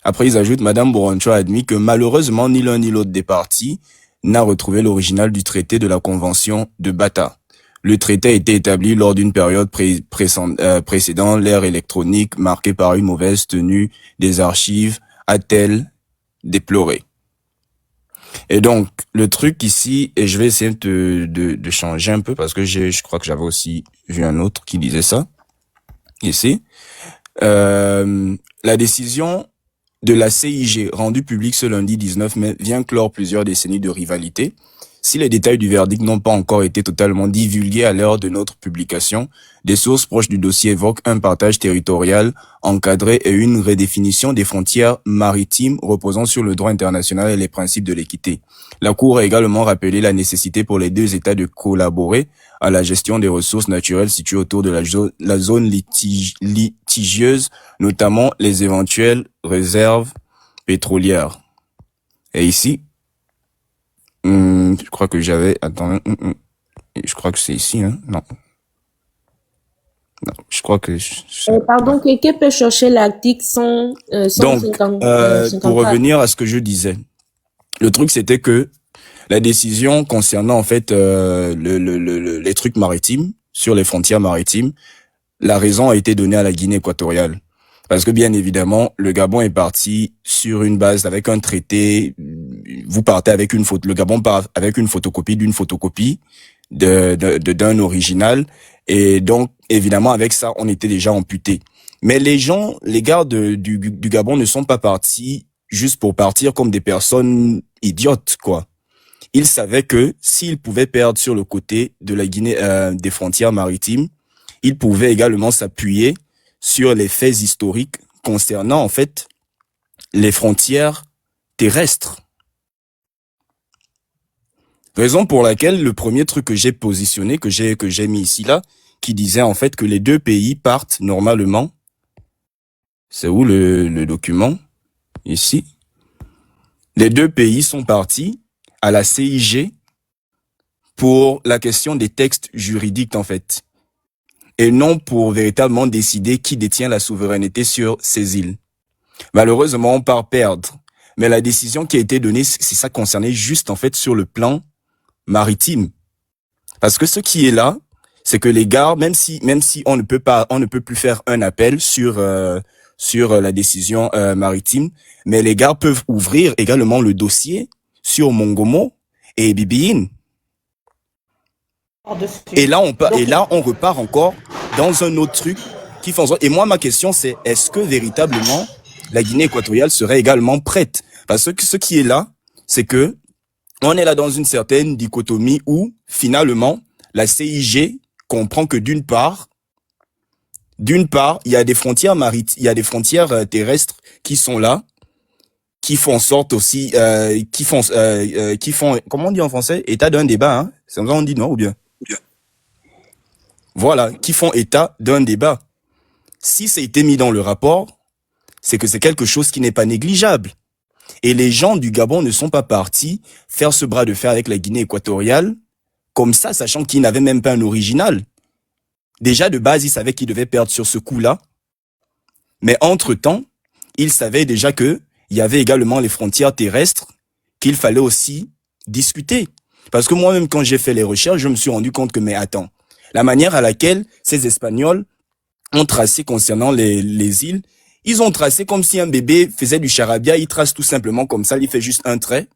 G: Après, ils ajoutent, Madame Boroncho a admis que malheureusement, ni l'un ni l'autre des partis n'a retrouvé l'original du traité de la Convention de Bata. Le traité a été établi lors d'une période précédant l'ère électronique marquée par une mauvaise tenue des archives, a-t-elle déploré. Et donc, le truc ici, et je vais essayer de changer un peu parce que je crois que j'avais aussi vu un autre qui disait ça. Ici. La décision de la CIG rendue publique ce lundi 19 mai vient clore plusieurs décennies de rivalité. Si les détails du verdict n'ont pas encore été totalement divulgués à l'heure de notre publication, des sources proches du dossier évoquent un partage territorial encadré et une redéfinition des frontières maritimes reposant sur le droit international et les principes de l'équité. La Cour a également rappelé la nécessité pour les deux États de collaborer à la gestion des ressources naturelles situées autour de la zone litigieuse, notamment les éventuelles réserves pétrolières. Et ici, je crois que j'avais... Attends, je crois que c'est ici, hein? Non, je crois que...
J: Pardon, quelqu'un peut chercher l'article 150.
G: Donc, pour revenir à ce que je disais, le truc c'était que la décision concernant en fait les trucs maritimes, sur les frontières maritimes, la raison a été donnée à la Guinée équatoriale. Parce que bien évidemment, le Gabon est parti sur une base avec un traité. Vous partez avec le Gabon part avec une photocopie d'une photocopie d'un original. Et donc, évidemment, avec ça, on était déjà amputé. Mais les gars du Gabon ne sont pas partis juste pour partir comme des personnes idiotes, quoi. Ils savaient que s'ils pouvaient perdre sur le côté de la Guinée, des frontières maritimes, ils pouvaient également s'appuyer sur les faits historiques concernant, en fait, les frontières terrestres. Raison pour laquelle le premier truc que j'ai positionné, que j'ai mis ici là, qui disait en fait que les deux pays partent normalement. C'est où le document? Ici. Les deux pays sont partis à la CIG pour la question des textes juridiques, en fait. Et non pour véritablement décider qui détient la souveraineté sur ces îles. Malheureusement, on part perdre. Mais la décision qui a été donnée, c'est ça concernait juste, en fait, sur le plan maritime. Parce que ce qui est là, c'est que les gars, même si on ne peut plus faire un appel sur la décision maritime, mais les gars peuvent ouvrir également le dossier sur Mongomo et Bibiine. Et là, on repart encore dans un autre truc qui fait en sorte. Et moi, ma question, c'est est-ce que véritablement la Guinée équatoriale serait également prête? Parce que ce qui est là, c'est que on est là dans une certaine dichotomie où finalement la CIG comprend que d'une part, il y a des frontières maritimes, il y a des frontières terrestres qui sont là, qui font en sorte aussi, qui font, comment on dit en français, état d'un débat, hein? C'est comme ça on dit, non, ou bien? Voilà, qui font état d'un débat. Si ça a été mis dans le rapport, c'est que c'est quelque chose qui n'est pas négligeable. Et les gens du Gabon ne sont pas partis faire ce bras de fer avec la Guinée équatoriale, comme ça, sachant qu'ils n'avaient même pas un original. Déjà, de base, ils savaient qu'ils devaient perdre sur ce coup-là. Mais entre-temps, ils savaient déjà que il y avait également les frontières terrestres qu'il fallait aussi discuter. Parce que moi-même, quand j'ai fait les recherches, je me suis rendu compte que, mais attends, la manière à laquelle ces Espagnols ont tracé concernant les îles, ils ont tracé comme si un bébé faisait du charabia, ils tracent tout simplement comme ça, il fait juste un trait.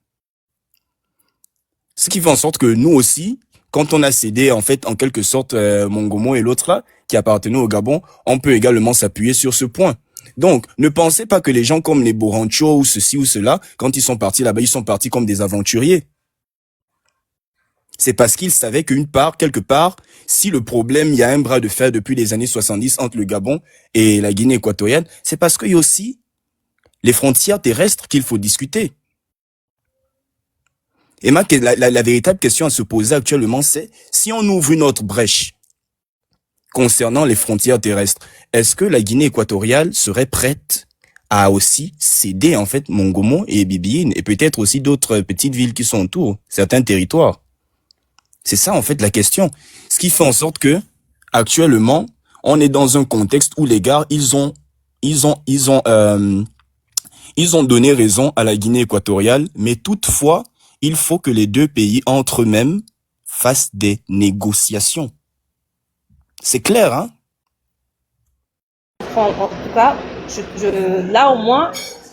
G: Ce qui fait en sorte que nous aussi, quand on a cédé, en fait, en quelque sorte, Mongomo et l'autre là, qui appartenaient au Gabon, on peut également s'appuyer sur ce point. Donc, ne pensez pas que les gens comme les Borancho ou ceci ou cela, quand ils sont partis là-bas, ils sont partis comme des aventuriers. C'est parce qu'ils savaient quelque part, si le problème, il y a un bras de fer depuis les années 70 entre le Gabon et la Guinée équatoriale, c'est parce qu'il y a aussi les frontières terrestres qu'il faut discuter. Et la véritable question à se poser actuellement, c'est si on ouvre une autre brèche concernant les frontières terrestres, est-ce que la Guinée équatoriale serait prête à aussi céder en fait Mongomo et Bibiine et peut-être aussi d'autres petites villes qui sont autour, certains territoires? C'est ça en fait la question. Ce qui fait en sorte que actuellement, on est dans un contexte où les gars, ils ont donné raison à la Guinée équatoriale, mais toutefois, il faut que les deux pays entre eux-mêmes fassent des négociations. C'est clair, hein?
F: En tout cas, là au moins,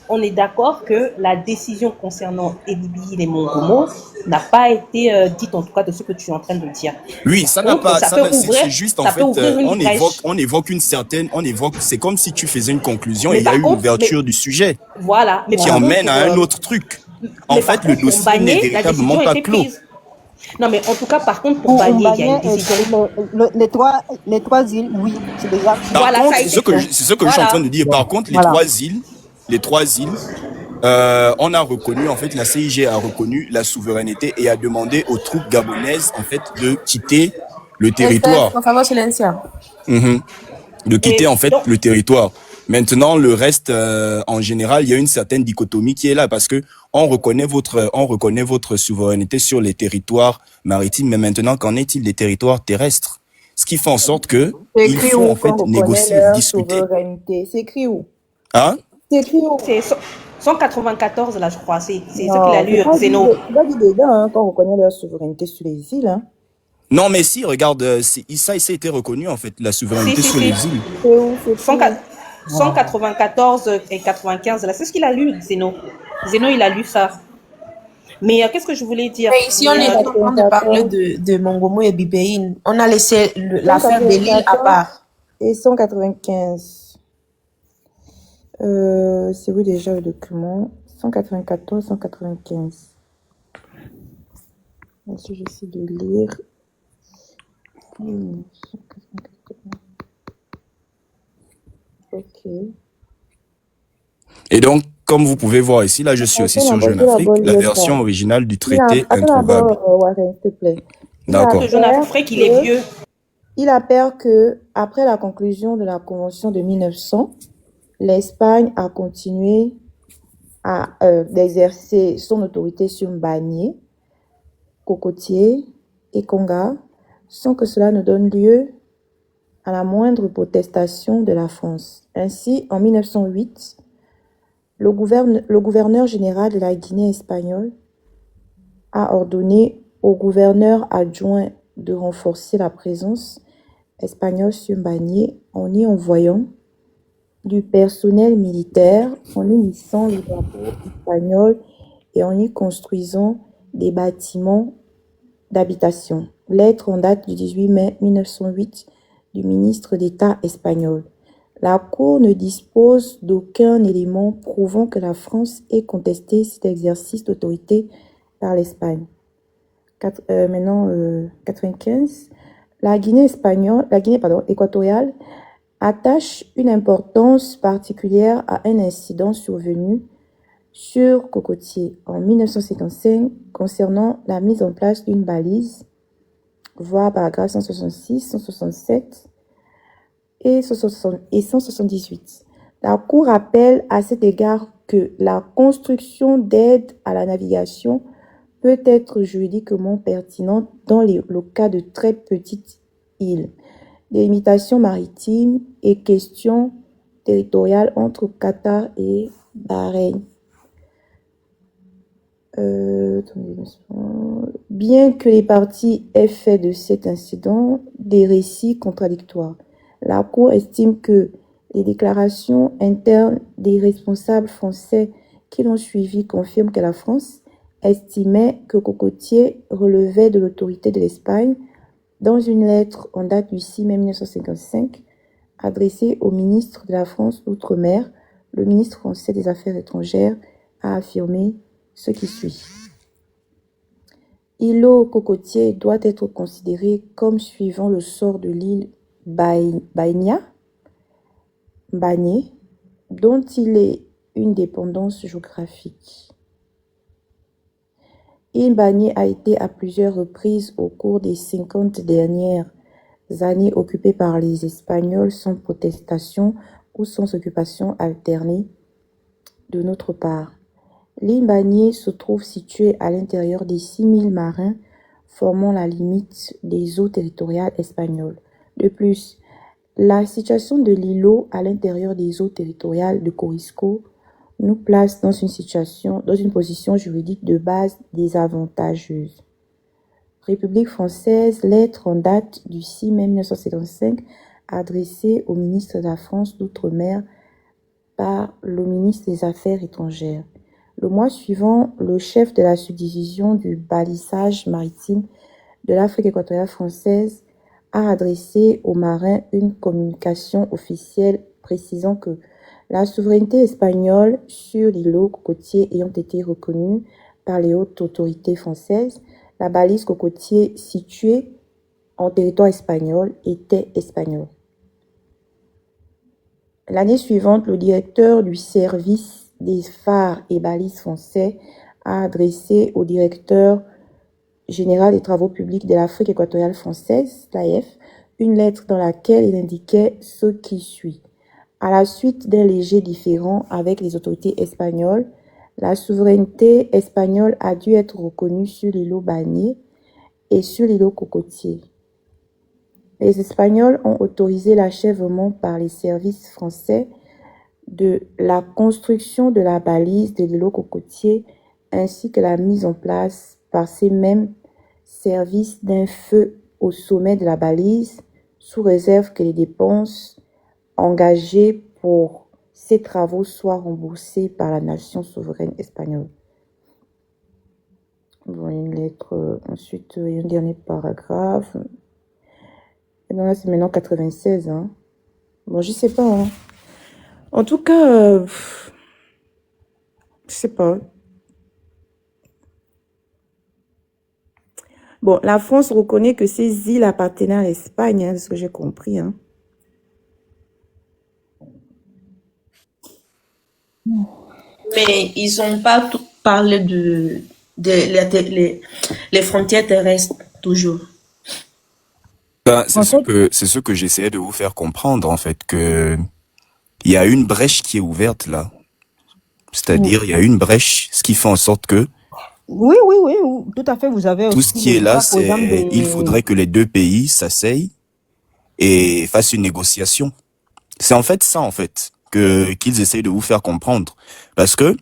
F: on est d'accord que la décision concernant Bibiine et Mongomo n'a pas été dite, en tout cas de ce que tu es en train de dire.
G: Oui, ça n'a
F: Donc,
G: pas, c'est juste en fait,
F: on
G: évoque une certaine, c'est comme si tu faisais une conclusion
F: Mais
G: et il y a
F: par
G: eu
F: contre,
G: l'ouverture du sujet
F: voilà. Mais
G: qui
F: par
G: emmène
F: contre,
G: à un autre truc. En fait, le dossier
F: Mbagné,
G: n'est
F: la
G: véritablement
F: décision a
G: pas
F: été
G: clos.
F: prise. Non, mais en tout cas, par contre, pour Mbagné, il y a une décision.
D: Les trois îles, oui, c'est déjà.
G: Par
F: Voilà,
G: contre,
F: ça a
G: c'est
F: été
G: ce que
F: fait.
G: je suis en train de dire. Par contre,
D: Voilà.
G: les trois îles, on a reconnu, en fait, la CIG a reconnu la souveraineté et a demandé aux troupes gabonaises, en fait, de quitter le territoire.
J: Por favor, silencia.
G: Mhm. De quitter,
F: Et
G: en fait,
F: donc-
G: le territoire. Maintenant, le reste, en général, il y a une certaine dichotomie qui est là parce que on reconnaît votre souveraineté sur les territoires maritimes, mais maintenant, qu'en est-il des territoires terrestres? Ce qui fait en sorte que
D: C'est
G: il
D: écrit
G: faut,
D: où
G: en fait,
D: qu'on
G: négocier,
D: reconnaît leur
G: discuter.
D: souveraineté? C'est écrit où?
G: Hein?
D: C'est écrit où?
F: C'est 194, là, je crois. C'est ce qu'il
D: Non,
F: a lu,
D: c'est pas dit
F: Zeno.
D: dedans hein, qu'on reconnaît leur souveraineté sur les îles. Hein.
G: Non, mais si, regarde, ça a été reconnu, en fait, la souveraineté
F: Si,
G: sur
F: si.
G: les îles.
D: C'est où? C'est écrit où?
F: 194 et 95, là, c'est ce qu'il a lu, Zeno. Zeno, il a lu ça. Mais qu'est-ce que je voulais dire?
J: Mais ici, on est en train de parler de Mongomo et Bibiine. On a laissé l'affaire de l'île à part.
D: Et 195. C'est où déjà le document? 194, 195. Si j'essaie de lire. 194. Ok.
G: Et donc, comme vous pouvez voir ici, là, je suis aussi sur Jeune Afrique, la version originale du traité introuvable.
D: Attends Warren, s'il te plaît.
G: D'accord.
F: Le Jeune Afrique, il est vieux.
D: Il appelle que, après la conclusion de la Convention de 1900, l'Espagne a continué à d'exercer son autorité sur Mbagné, Cocotier et Conga, sans que cela ne donne lieu à la moindre protestation de la France. Ainsi, en 1908, le gouverneur général de la Guinée espagnole a ordonné au gouverneur adjoint de renforcer la présence espagnole sur Mbagné en y envoyant du personnel militaire, en y hissant le drapeau espagnol et en y construisant des bâtiments d'habitation. Lettre en date du 18 mai 1908 du ministre d'État espagnol. La Cour ne dispose d'aucun élément prouvant que la France ait contesté cet exercice d'autorité par l'Espagne. 95. La Guinée équatoriale attache une importance particulière à un incident survenu sur Cocotier en 1955 concernant la mise en place d'une balise, voir paragraphe 166, 167 et 178. La Cour rappelle à cet égard que la construction d'aides à la navigation peut être juridiquement pertinente dans le cas de très petites îles, délimitation maritime et questions territoriales entre Qatar et Bahreïn. Bien que les parties aient fait de cet incident des récits contradictoires, la Cour estime que les déclarations internes des responsables français qui l'ont suivi confirment que la France estimait que Cocotier relevait de l'autorité de l'Espagne. Dans une lettre en date du 6 mai 1955, adressée au ministre de la France d'Outre-mer, le ministre français des Affaires étrangères a affirmé ce qui suit. Îlot Cocotier doit être considéré comme suivant le sort de l'île Mbagné, dont il est une dépendance géographique. L'île Mbagné a été à plusieurs reprises au cours des 50 dernières années occupée par les Espagnols sans protestation ou sans occupation alternée de notre part. L'île Mbagné se trouve située à l'intérieur des 6000 marins formant la limite des eaux territoriales espagnoles. De plus, la situation de l'îlot à l'intérieur des eaux territoriales de Corisco nous place dans une position juridique de base désavantageuse. République française, lettre en date du 6 mai 1955, adressée au ministre de la France d'Outre-mer par le ministre des Affaires étrangères. Le mois suivant, le chef de la subdivision du balisage maritime de l'Afrique équatoriale française a adressé aux marins une communication officielle précisant que la souveraineté espagnole sur l'îlot Cocotier ayant été reconnue par les hautes autorités françaises, la balise Cocotier située en territoire espagnol était espagnole. L'année suivante, le directeur du service des phares et balises français a adressé au directeur général des travaux publics de l'Afrique équatoriale française, l'AF, une lettre dans laquelle il indiquait ce qui suit. À la suite d'un léger différend avec les autorités espagnoles, la souveraineté espagnole a dû être reconnue sur l'îlot Mbagné et sur l'îlot Cocotier. Les Espagnols ont autorisé l'achèvement par les services français de la construction de la balise de l'îlot Cocotier ainsi que la mise en place par ces mêmes services d'un feu au sommet de la balise sous réserve que les dépenses engagées pour ces travaux soient remboursées par la nation souveraine espagnole. Bon, une lettre, ensuite il y a un dernier paragraphe. Et donc là c'est maintenant 96. Hein. Bon, je sais pas. Hein. En tout cas, je sais pas. Bon, la France reconnaît que ces îles appartenaient à l'Espagne, hein, de ce que j'ai compris. Hein.
J: Mais ils n'ont pas parlé les frontières terrestres, toujours.
G: Ben, c'est ce que j'essayais de vous faire comprendre, en fait, que il y a une brèche qui est ouverte là. C'est-à-dire, il y a une brèche, ce qui fait en sorte que
H: Oui, tout à fait. Vous avez
G: tout ce
H: aussi
G: qui est là,
H: par exemple,
G: c'est il faudrait que les deux pays s'asseyent et fassent une négociation. C'est en fait ça, en fait, qu'ils essayent de vous faire comprendre. Parce que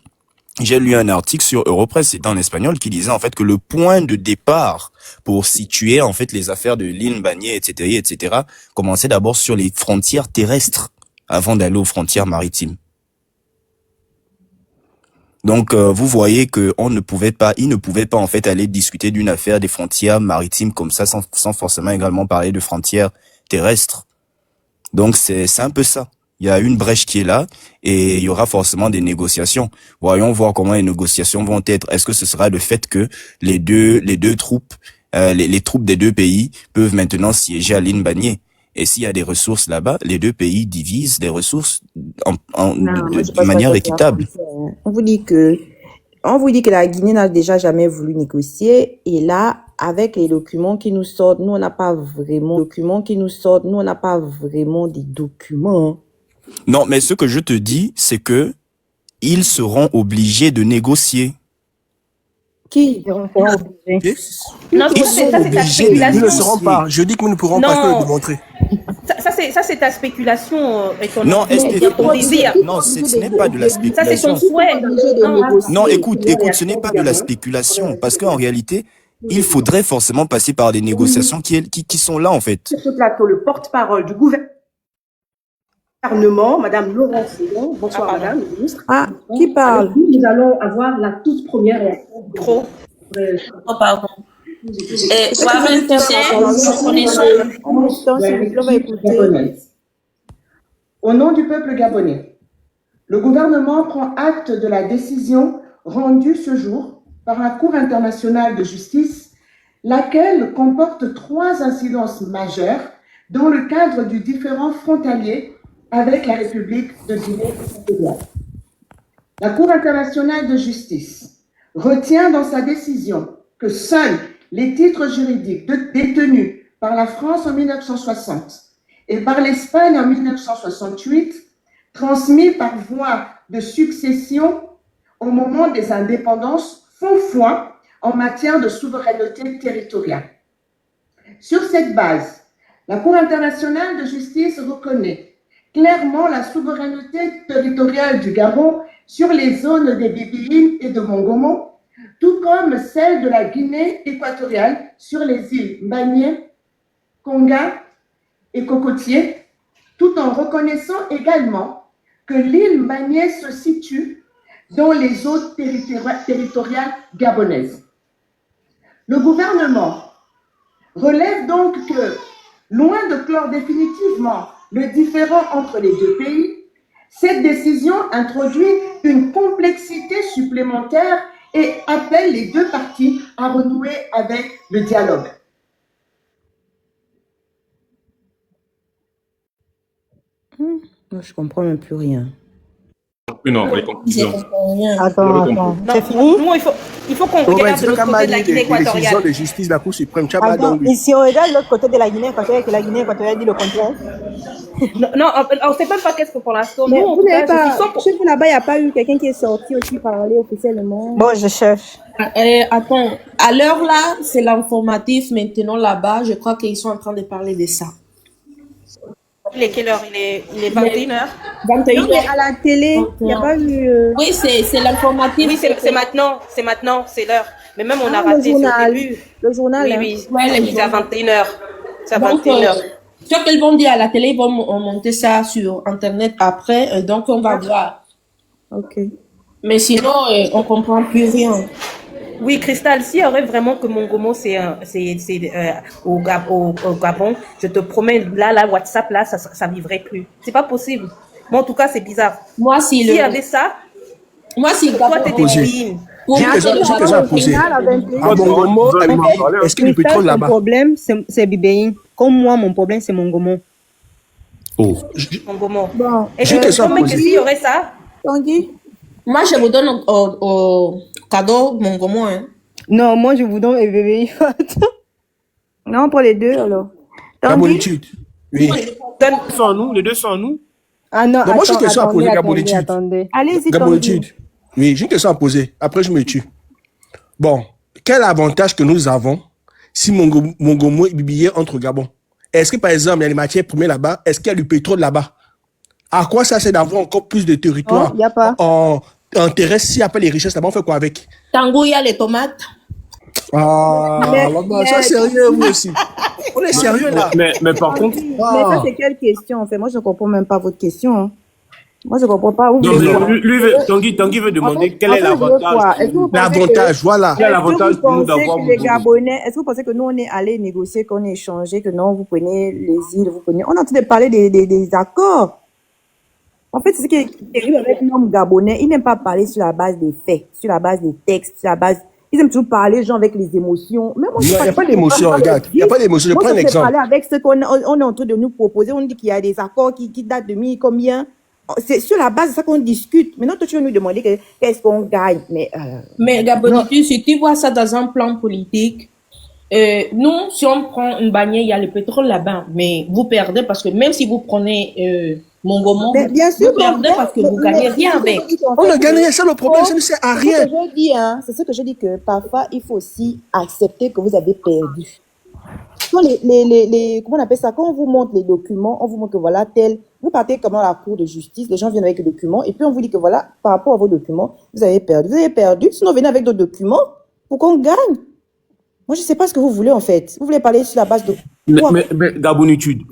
G: j'ai lu un article sur Europress, c'était en espagnol, qui disait en fait que le point de départ pour situer en fait les affaires de l'île Bagné, etc., commençait d'abord sur les frontières terrestres avant d'aller aux frontières maritimes. Donc, vous voyez que il ne pouvait pas en fait aller discuter d'une affaire des frontières maritimes comme ça sans forcément également parler de frontières terrestres. Donc, c'est un peu ça. Il y a une brèche qui est là et il y aura forcément des négociations. Voyons voir comment les négociations vont être. Est-ce que ce sera le fait que les deux troupes, les troupes des deux pays peuvent maintenant siéger à l'île Bagné? Et s'il y a des ressources là-bas, les deux pays divisent les ressources de manière équitable.
F: On vous dit que la Guinée n'a déjà jamais voulu négocier et là, avec les documents qui nous sortent, nous on n'a pas vraiment des documents.
G: Non, mais ce que je te dis, c'est que ils seront obligés de négocier.
F: Qui?
J: Non,
G: Ils
J: ça,
G: sont
J: c'est ta
G: obligés de
K: Nous ne le
J: spéculation.
K: serons pas. Je dis que nous ne pourrons pas te le
J: Non,
K: démontrer.
J: ça c'est ta spéculation et ton
G: Non,
J: ton désir.
G: non, ce n'est pas de la
J: Ça, c'est ton
G: spéculation.
J: souhait.
G: Non, écoute, ce n'est pas de la spéculation, parce qu'en réalité, il faudrait forcément passer par des négociations qui sont là, en fait.
L: Sur ce plateau, le porte-parole du gouvernement, Madame Laurence Sédon. Bonsoir, Madame le ministre.
F: Ah, qui parle?
L: Avec nous, nous allons avoir la toute première réaction.
J: Trop. Oh, pardon. Warren, tu sais, nous connaissons.
L: Gabonaise. Au nom du peuple gabonais, le gouvernement prend acte de la décision rendue ce jour par la Cour internationale de justice, laquelle comporte 3 incidences majeures dans le cadre du différend frontalier avec la République de Guinée équatoriale. La Cour internationale de justice retient dans sa décision que seuls les titres juridiques détenus par la France en 1960 et par l'Espagne en 1968, transmis par voie de succession au moment des indépendances, font foi en matière de souveraineté territoriale. Sur cette base, la Cour internationale de justice reconnaît clairement la souveraineté territoriale du Gabon sur les zones des Bibiyines et de Mongomo, tout comme celle de la Guinée équatoriale sur les îles Bagné, Konga et Cocotier, tout en reconnaissant également que l'île Bagné se situe dans les eaux territoriales gabonaises. Le gouvernement relève donc que, loin de clore définitivement le différend entre les deux pays, cette décision introduit une complexité supplémentaire et appelle les deux parties à renouer avec le dialogue.
F: Moi, je comprends même plus rien.
I: Non, les conclusions.
H: Attends.
J: C'est fini? Nous, il faut qu'on regarde de l'autre côté de la Guinée
K: les décisions
J: équatoriale.
K: de justice de la Cour suprême. Tu as pas
H: Attends,
K: donc lu.
H: et si on regarde l'autre côté de la Guinée équatoriale, que la Guinée équatoriale dit le contraire.
J: Non, on ne sait même pas qu'est-ce que pour l'instant.
H: Mais
J: Nous, en
H: vous
J: tout
H: n'avez
J: cas,
H: pas, chez vous là-bas, il n'y a pas eu quelqu'un qui est sorti aussi parler officiellement. Bon, je cherche.
F: Attends, à l'heure là, c'est l'informatif maintenant là-bas. Je crois qu'ils sont en train de parler de ça.
J: il est quelle heure? Il est 21h.
F: 21
H: Non, mais à la télé, il n'y a pas eu.
F: Oui, c'est l'informatif.
J: Oui, c'est maintenant, c'est l'heure. Mais même on a
H: le
J: raté ce
H: journal.
J: début.
H: Le journal.
J: Oui,
H: hein.
J: oui.
F: Ouais,
J: C'est à 21h. C'est à
F: Donc,
J: 21h.
F: ce qu'ils vont dire à la télé, ils vont monter ça sur Internet après. Donc, on va voir.
H: Ok.
F: Mais sinon, on comprend plus rien.
J: Oui, Cristal, s'il y aurait vraiment que Mongomo, au Gabon, je te promets, là, WhatsApp, là, ça vivrait plus. C'est pas possible. Moi, en tout cas, c'est bizarre.
F: Moi,
J: S'il y avait ça, toi, t'étais Bibiyine.
K: J'ai une question à poser. Mongomo, est-ce qu'il y a du pétrole là-bas?
H: Mon problème, c'est Bibéine. Comme moi, mon problème, c'est Mongomo.
G: Oh.
J: Mongomo.
H: Bon.
J: Et
K: J'ai
J: je
K: une question à
J: promets que
K: poser.
J: s'il y aurait ça,
H: Tanguy?
F: Moi, je vous donne au cadeau mon gommon. Hein.
H: Non, moi, je vous donne un bébé. Non, pour les deux, alors. Tanguy?
K: Gabonitude. Oui.
I: Les deux sont en nous.
H: Ah non,
K: Non, moi, j'ai une question à poser,
H: attendez.
K: Gabonitude.
H: Allez-y, Tanguy.
K: Gabonitude. Oui, j'ai une question à poser. Après, je me tue. Bon, quel avantage que nous avons si Mongomo est bibillé entre Gabon? Est-ce que, par exemple, il y a des matières premières là-bas? Est-ce qu'il y a du pétrole là-bas? À quoi ça sert d'avoir encore plus de territoire
H: Non, il n'y a pas.
K: intéresse s'il n'y a pas les richesses là-bas, on fait quoi avec?
F: Tango, il y a les tomates.
K: Ah, maman, sois sérieux, vous aussi. On est sérieux là.
E: Mais par contre,
D: Mais ça, c'est quelle question, en fait? Moi, je ne comprends même pas votre question. Hein. Moi, je ne comprends pas. Où
E: non,
D: vous
E: mais
D: voulez-
E: Tanguy veut demander quel est
D: je veux quoi?
E: l'avantage.
D: Est-ce que vous pensez
K: L'avantage, voilà.
E: Quel est
D: Est-ce que
E: l'avantage
D: vous
E: pour nous
D: pensez
E: d'avoir
D: que les
E: Mongomo?
D: Gabonais, est-ce que vous pensez que nous, on est allé négocier, qu'on est échangé, que non, vous prenez les îles, vous prenez... On est en train de parler des accords. En fait, c'est ce qui est terrible avec l'homme gabonais. Il n'aime pas parler sur la base des faits, sur la base des textes, sur la base... Ils aiment toujours parler, gens, avec les émotions. Mais moi,
K: Il n'y a pas d'émotion, regarde. Il n'y a pas d'émotion. Je
D: moi,
K: prends un
D: je vais
K: exemple.
D: parler avec ce qu'on est en train de nous proposer. On dit qu'il y a des accords qui datent de combien. C'est sur la base de ça qu'on discute. Maintenant, toi, tu veux nous demander qu'est-ce qu'on gagne.
F: Mais Gabonitus, si tu vois ça dans un plan politique, nous, si on prend une bannière, il y a le pétrole là-bas, mais vous perdez parce que même si vous prenez Mongomo,
D: Mais bien sûr,
F: vous perdez parce que vous gagnez rien avec.
K: On ne gagne rien, c'est le problème, ça ne sert à rien.
D: C'est ce que je dis, hein. C'est ce que je dis, que parfois, il faut aussi accepter que vous avez perdu. Quand comment on appelle ça? Quand on vous montre les documents, on vous montre que voilà, vous partez comme dans la cour de justice, les gens viennent avec les documents, et puis on vous dit que voilà, par rapport à vos documents, vous avez perdu. Vous avez perdu, sinon venez avec d'autres documents pour qu'on gagne. Moi, je ne sais pas ce que vous voulez, en fait. Vous voulez parler sur la base de quoi?
E: Mais Gabonitude.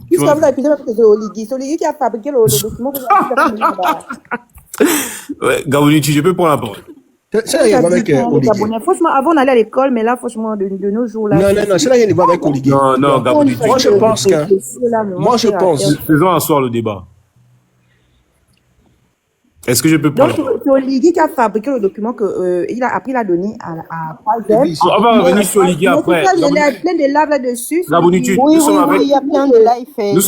D: Puisque vous avez accusé de Oligui. C'est Oligui qui a fabriqué le document que vous avez fait là-bas.
E: Ouais, Gabonitude, je peux prendre la parole.
K: Ça n'a rien à voir avec Oligui.
D: Franchement, avant on allait à l'école, mais là, franchement, de nos jours là.
K: Non, ça n'a rien à voir avec Oligui.
E: Non, Gabonitude.
K: Moi, je pense que. Moi, je pense.
E: Faisons asseoir le débat. Est-ce que je peux
D: Donc,
E: prendre?
D: c'est Oligui qui a fabriqué le document qu'il a donné à Troisième.
E: On va revenir sur Oligui après.
D: Il y a plein de lave là-dessus.
E: Gabonitude,
H: Oui,
E: nous sommes avec,
H: il y a plein de live.
E: nous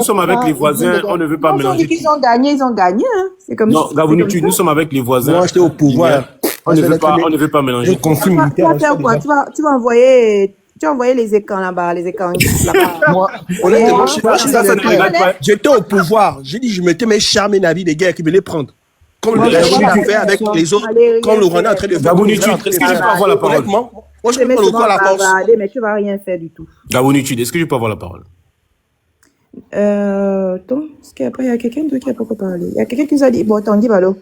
E: sommes avec les voisins, on ne veut pas mélanger.
D: Ils ont gagné, hein. C'est comme
E: Non, Gabonitude, nous sommes avec les voisins.
K: Moi, j'étais au pouvoir.
E: On ne veut pas mélanger.
K: Conflit
D: Tu vas
K: militaire.
D: faire quoi? Tu vas envoyer les écrans là-bas, les écrans là-bas.
K: Moi, honnêtement,
E: Ça ne regarde pas.
K: j'étais au pouvoir. J'ai dit, je mettais mes chars, mes navires de guerre qui venaient prendre. Comme le régime a fait avec les autres, comme le Rwanda est en train de faire.
E: Gabonitude, est-ce que je peux avoir la parole?
K: Honnêtement, moi, je peux pas le faire à la force.
D: Mais tu vas rien faire du tout.
E: Gabonitude, est-ce que je peux avoir la parole?
D: Attends, parce qu'après, il y a quelqu'un d'autre qui a pas parlé. Il y a quelqu'un qui nous a dit, bon, attends, dis, Balo.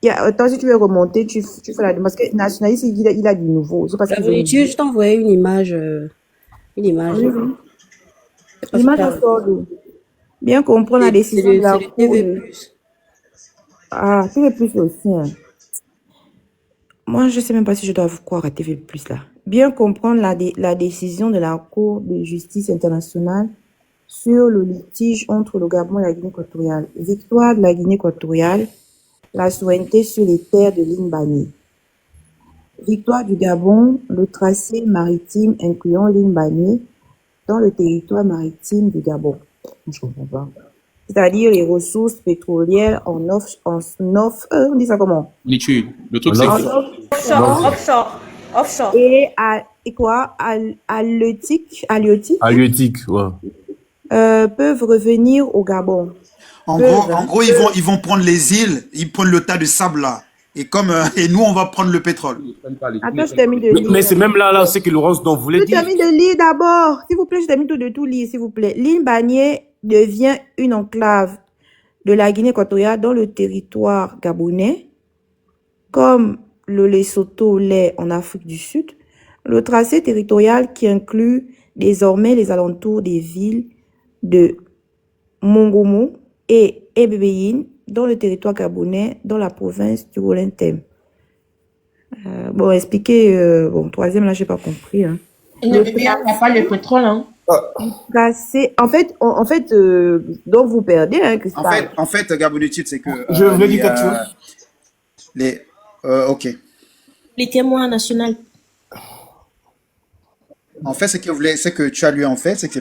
D: Attends, si tu veux remonter, tu fais la demande. Parce que nationaliste, il a du nouveau. C'est parce que
M: Je t'envoyais une image. Une image.
D: l'image à sort d'où? Bien comprendre la décision de la Cour. Ah, TV Plus aussi. Hein. Moi, je sais même pas si je dois vous croire à TV Plus là. Bien comprendre la décision de la Cour de justice internationale sur le litige entre le Gabon et la Guinée équatoriale. Victoire de la Guinée équatoriale, la souveraineté sur les terres de l'île Bani. Victoire du Gabon, le tracé maritime incluant l'île Bani dans le territoire maritime du Gabon. Je comprends pas. C'est-à-dire les ressources pétrolières on dit ça comment?
I: L'étude. Le truc, c'est que
J: Offshore.
D: Et halieutique,
E: Halieutique, ouais.
D: peuvent revenir au Gabon.
A: En gros, ils vont prendre les îles, ils prennent le tas de sable là. Et et nous, on va prendre le pétrole.
D: Attends, je termine de lire.
E: Mais c'est même là, c'est que Laurence dont voulait
D: Je
E: dire.
D: termine de lire d'abord. S'il vous plaît, je termine de tout lire, s'il vous plaît. L'île Banier devient une enclave de la Guinée équatoriale dans le territoire gabonais, comme le Lesotho l'est en Afrique du Sud. Le tracé territorial qui inclut désormais les alentours des villes de Mongomo et Ebébéine dans le territoire gabonais, dans la province du Wolin-Tem. Bon, expliquez, troisième, là, j'ai pas compris, hein.
F: Il n'y a pas le pétrole, hein.
D: En fait, donc vous perdez, hein, Christophe.
A: En fait, Gabonitude, c'est que...
E: Je voulais dire quelque chose.
A: Ok.
F: Les témoins nationaux.
A: En fait, ce que tu as lu, en fait, c'est que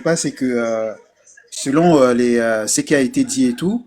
A: selon ce qui a été dit et tout,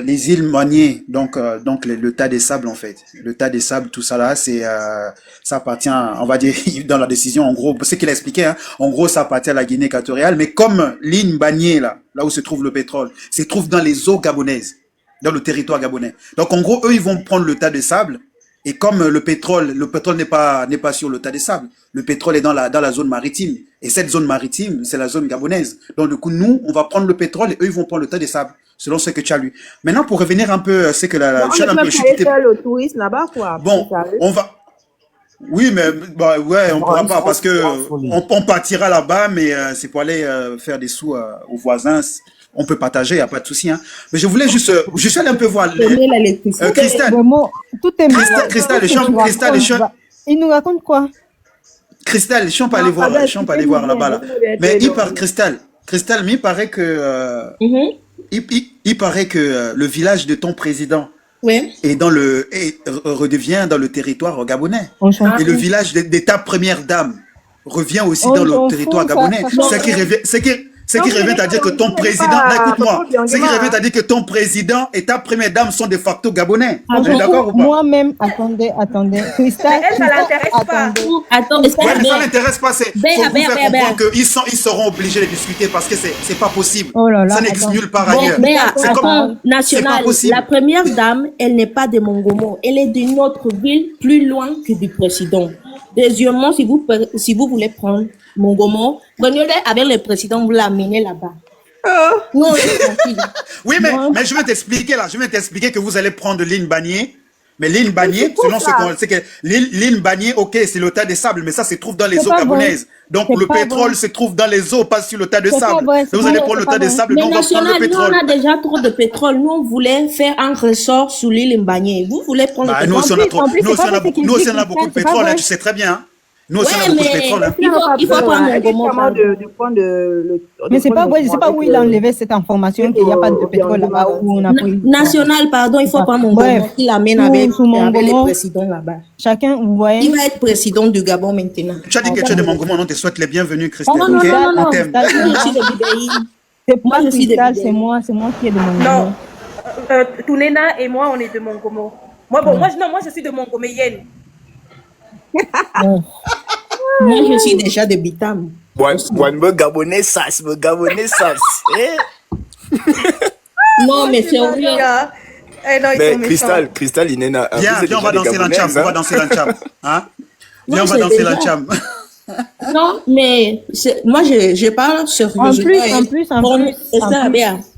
A: les îles Manier, donc le tas des sables, en fait. Le tas des sables, tout ça là, ça appartient, on va dire, dans la décision, en gros, ce qu'il a expliqué, hein, en gros, ça appartient à la Guinée équatoriale, mais comme l'île Manier, là où se trouve le pétrole, se trouve dans les eaux gabonaises, dans le territoire gabonais. Donc, en gros, eux, ils vont prendre le tas de sable, et comme le pétrole n'est pas sur le tas de sable, le pétrole est dans la zone maritime, Et cette zone maritime, c'est la zone gabonaise. Donc, du coup, nous, on va prendre le pétrole et eux, ils vont prendre le tas des sables, selon ce que tu as lu. Maintenant, pour revenir un peu, c'est que
F: Non,
A: je suis
F: on
A: un
F: ne
A: peu,
F: peut
A: je suis
F: pas aller
A: quitté.
F: faire le tourisme là-bas, quoi.
A: Bon,
F: C'est sérieux.
A: on va, oui, mais bah, ouais, on pourra pas parce que on partira là-bas, mais c'est pour aller faire des sous aux voisins. On peut partager, y a pas de souci. Hein. Mais je voulais juste, je suis allé un peu voir
F: Donner l'électricité.
A: Cristal,
N: Vraiment, tout est
A: Cristal, les champs, Cristal, les champs,
N: Il nous raconte quoi?
A: Cristal, je suis pas allé voir, je suis pas allé voir là-bas là. Mais il paraît, Cristal, mais il paraît que, il paraît que le village de ton président
F: Oui.
A: est redevient dans le territoire gabonais.
N: On s'en
A: Et le
N: fout.
A: village de ta première dame revient aussi
N: On
A: dans
N: s'en
A: le territoire
N: fout,
A: gabonais.
N: ça
A: Ce qui revient, ce qui revient à dire que ton président, là, écoute-moi, ce qui revient à dire que ton président et ta première dame sont de facto gabonais.
N: On
A: On
N: s'en
A: est d'accord
N: fout.
A: ou pas?
N: Moi-même, attendez. Cristal,
J: Elle, ça l'intéresse pas.
N: attendez.
F: Attends,
A: Ouais, mais ça l'intéresse pas. C'est faut vous
F: Béa,
A: faire
F: Béa.
A: comprendre qu'ils seront obligés de discuter parce que c'est pas possible.
N: Oh là là,
A: Ça n'existe
N: attends.
A: nulle part
F: Bon,
A: ailleurs.
F: mais
A: C'est
F: attends,
A: comme, c'est pas
F: national,
A: possible.
F: la première dame, elle n'est pas de Mongomo. Elle est d'une autre ville, plus loin que du président. Deuxièmement, si vous voulez prendre Mongomo, prenez-le avec le président, vous l'amenez là-bas. Non, c'est tranquille.
A: Oui, mais je vais t'expliquer là. Je vais t'expliquer que vous allez prendre l'île Bagné. Mais l'île Bagné,
J: pour
A: selon ce
J: ça.
A: qu'on sait que l'île Bagné, ok, c'est le tas de sable, mais ça se trouve dans les
N: C'est
A: eaux
N: pas
A: gabonaises. Donc
N: C'est
A: le
N: pas
A: pétrole
N: vrai.
A: se trouve dans les eaux, pas sur le tas de
N: C'est pas
A: sable.
N: vrai,
A: Donc
N: c'est
A: vous
N: pas
A: allez
N: vrai,
A: prendre le
N: c'est
A: tas
N: pas
A: de
N: vrai.
A: sable,
F: Mais
A: donc on va prendre
F: national,
A: le
F: nous, on
A: pétrole.
F: a déjà trop de pétrole. Nous, on voulait faire un ressort sous l'île Mbagné. Vous voulez prendre
A: Bah,
F: le
A: nous
F: pétrole.
A: aussi, on a trop,
N: En plus,
A: nous
N: c'est
A: aussi,
N: pas
A: on a
N: vrai ce
A: beaucoup,
N: qu'il
A: nous aussi,
N: dit,
A: on a beaucoup de
N: Cristal, c'est pas
A: pétrole, hein,
N: vrai.
A: tu sais très bien. Hein. Nous aussi, on a
F: Ouais,
A: beaucoup de
F: mais
A: pétrole. Hein.
F: il faut prendre
J: Elle dit
F: Mongomo,
J: clairement
F: pardon.
J: de prendre le.
N: Mais c'est pas vrai, je sais pas où il a enlevé cette information qu'il n'y a pas de pétrole là-bas où on a pris.
F: National, pardon, il faut prendre Mongomo.
N: Bref,
F: Il l'amène
N: sous
F: avec le
N: Mongomo,
F: président là-bas.
N: chacun, vous
F: Il
N: voyez.
F: va être président du Gabon maintenant.
A: Tu as dit que tu es de Mongomo, on te souhaite les bienvenus, Christelle.
F: Non, non,
A: Ok,
F: non, non,
A: on
F: non.
A: t'aime.
F: Je suis de Bidéi.
N: C'est
F: Moi,
N: pas
F: je suis de
N: Cristal,
F: Bidéi.
N: c'est moi qui est de mon
J: Non. Tounena et moi, on est de Mongomo. Moi, moi, je suis de Mongoméenne.
F: Moi, je suis déjà de Bitam.
O: Me gabonais sas, me gabonais sas.
F: Non, mais c'est horrible.
J: Eh non, ils
O: Mais
J: sont méchants.
O: Cristal, il est là.
A: Viens, viens, on va danser l'ancham. On va danser l'ancham. Hein? Viens, on va danser l'ancham.
F: Non, mais moi, je parle sérieusement.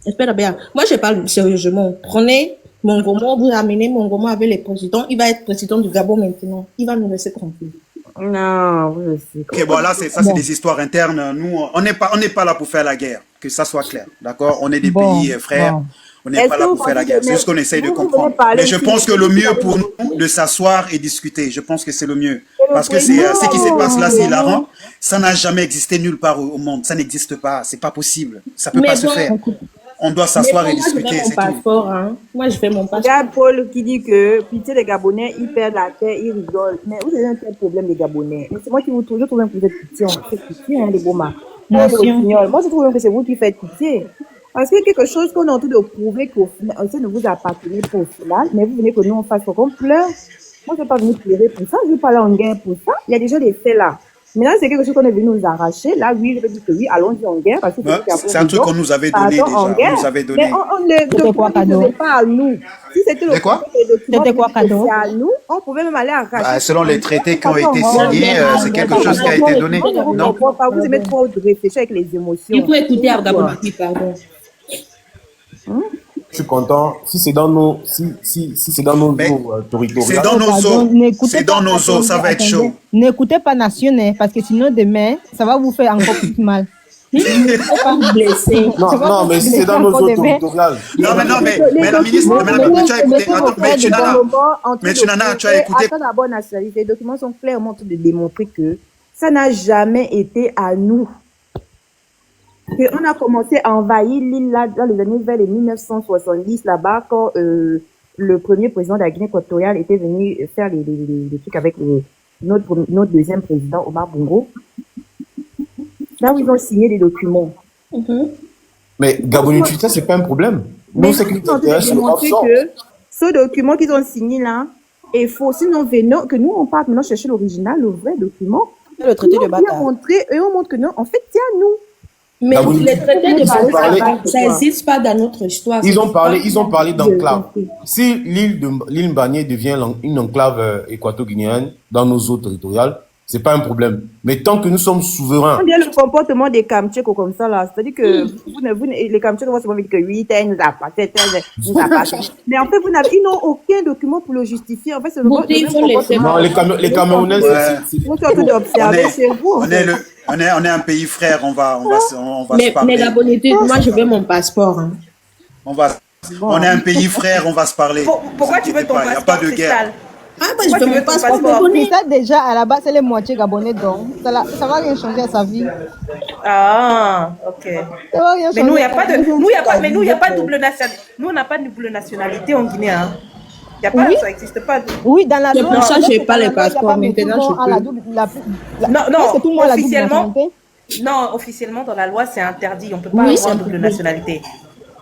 F: Espère bien. Moi, je parle sérieusement. Prenez Mongomo, vous ramenez Mongomo avec le président. Il va être président du Gabon maintenant. Il va nous laisser tranquille.
J: Non, je sais.
A: Ok, bon, là, c'est des histoires internes. Nous, on n'est pas là pour faire la guerre. Que ça soit clair. D'accord? On est des pays frères. On n'est pas là pour faire la guerre. C'est juste qu'on essaye de comprendre. Mais je pense que le mieux pour nous, de s'asseoir et discuter. Je pense que c'est le mieux. Parce que ce qui se passe là, c'est hilarant. Ça n'a jamais existé nulle part au monde. Ça n'existe pas. C'est pas possible. Ça peut pas se faire. On doit s'asseoir et discuter, c'est tout.
F: Moi, je fais mon passeport.
J: Regarde Paul qui dit que, pitié, les Gabonais, ils perdent la terre, ils rigolent. Mais vous avez un tel problème, les Gabonais. Mais c'est moi qui vous trouve, je trouve que vous êtes pitié. On fait pitié, hein, les Boma. Moi, je trouve que c'est vous qui faites pitié. Parce que quelque chose qu'on est en train de prouver qu'au final, ça ne vous appartenait pas au final, mais vous venez que nous on fasse qu'on pleure. Moi, je ne vais pas venir pleurer pour ça, je ne vais pas aller en guerre pour ça. Il y a déjà des faits là. Maintenant, c'est quelque chose qu'on est venu nous arracher. Là, oui, je vais dire que oui, allons-y en guerre. Parce que
A: c'est un truc qu'on nous avait donné déjà. On nous avait donné.
J: Mais on ne
N: quoi, cadeau?
J: pas à nous. Si c'était le
A: quoi?
N: C'était quoi, cadeau?
J: à nous, on pouvait même aller arracher.
A: Bah, selon les traités qui ont été signés, c'est quelque chose qui a été donné. Non?
J: Vous aimez trop réfléchir avec les émotions.
F: Il faut écouter Ardabonaki, pardon.
C: Je suis content. Si c'est dans nos, si c'est dans nos eaux territoriales.
A: C'est dans nos eaux. C'est dans nos eaux. Ça va être chaud.
N: N'écoutez pas national, parce que sinon demain, ça va vous faire encore plus mal.
C: Non, mais si c'est dans nos eaux territoriales.
A: Non, mais la ministre, tu as écouté. Mais tu as écouté.
J: Attends d'abord, nationalité. Les documents sont clairement en train de démontrer que ça n'a jamais été à nous. On a commencé à envahir l'île là, dans les années vers les 1970, là-bas, quand le premier président de la Guinée équatoriale était venu faire les trucs avec notre deuxième président, Omar Bongo. Là où ils ont signé des documents.
C: Mais Gabon-Utilité, c'est pas un problème.
J: Mais
C: Nous, c'est
J: ils sont en train de démontrer que ce document qu'ils ont signé là est faux. Sinon, venons, que nous, on parte maintenant chercher l'original, le vrai document.
H: Le traité de bataille.
J: Et on montre que non, en fait, c'est à nous.
F: Mais les traités de bataille, ça n'existe pas dans notre histoire.
C: Ils ont parlé d'enclave. Si l'île Mbagné devient une enclave équato-guinéenne dans nos eaux territoriales, c'est pas un problème. Mais tant que nous sommes souverains,
J: On dirait le comportement des Kamtchèques comme ça, là. C'est-à-dire que les Kamtchèques vont se dire que oui, tel nous appartient, tel nous appartient. Mais en fait, ils n'ont aucun document pour le justifier. En fait, c'est le
F: Bon,
J: même
F: il faut laisser
C: non,
J: comportement.
C: les Camerounais,
J: Vous êtes en train d'observer chez vous.
A: On est un pays frère, on va se
F: Mais
A: parler.
F: Gabonais, moi, je veux mon passeport. Hein.
A: On est un pays frère, on va se parler.
J: Pourquoi tu veux ton
A: Il n'y a
J: passeport,
A: pas de guerre.
J: Cristal?
F: Ah, bah, je veux mon passeport
N: Mais
F: gabonais.
N: ça, déjà, à la base, c'est les moitiés gabonais, donc ça va rien changer à sa vie.
J: Ah, ok.
N: Ça va rien
J: Mais nous, il
N: changer
J: n'y a
N: à
J: pas
N: sa
J: de,
N: vie.
J: nous, il y a pas, mais nous, il y a pas de double nationalité. Nous, on n'a pas de double nationalité en Guinée, hein. Il y a pas,
N: Oui.
J: ça n'existe pas.
N: Oui, dans la
F: C'est
N: loi.
F: pour ça que je n'ai pas
N: dans la
F: les
N: loi, il y a
F: passeports.
N: pas mis tout le
F: Maintenant,
N: monde à la
F: je peux.
N: double,
J: Non,
N: presque tout le monde a la double
J: officiellement,
N: nationalité.
J: non, officiellement, dans la loi, c'est interdit. On ne peut pas
F: Oui,
J: avoir
F: c'est
J: double
F: interdit.
J: nationalité.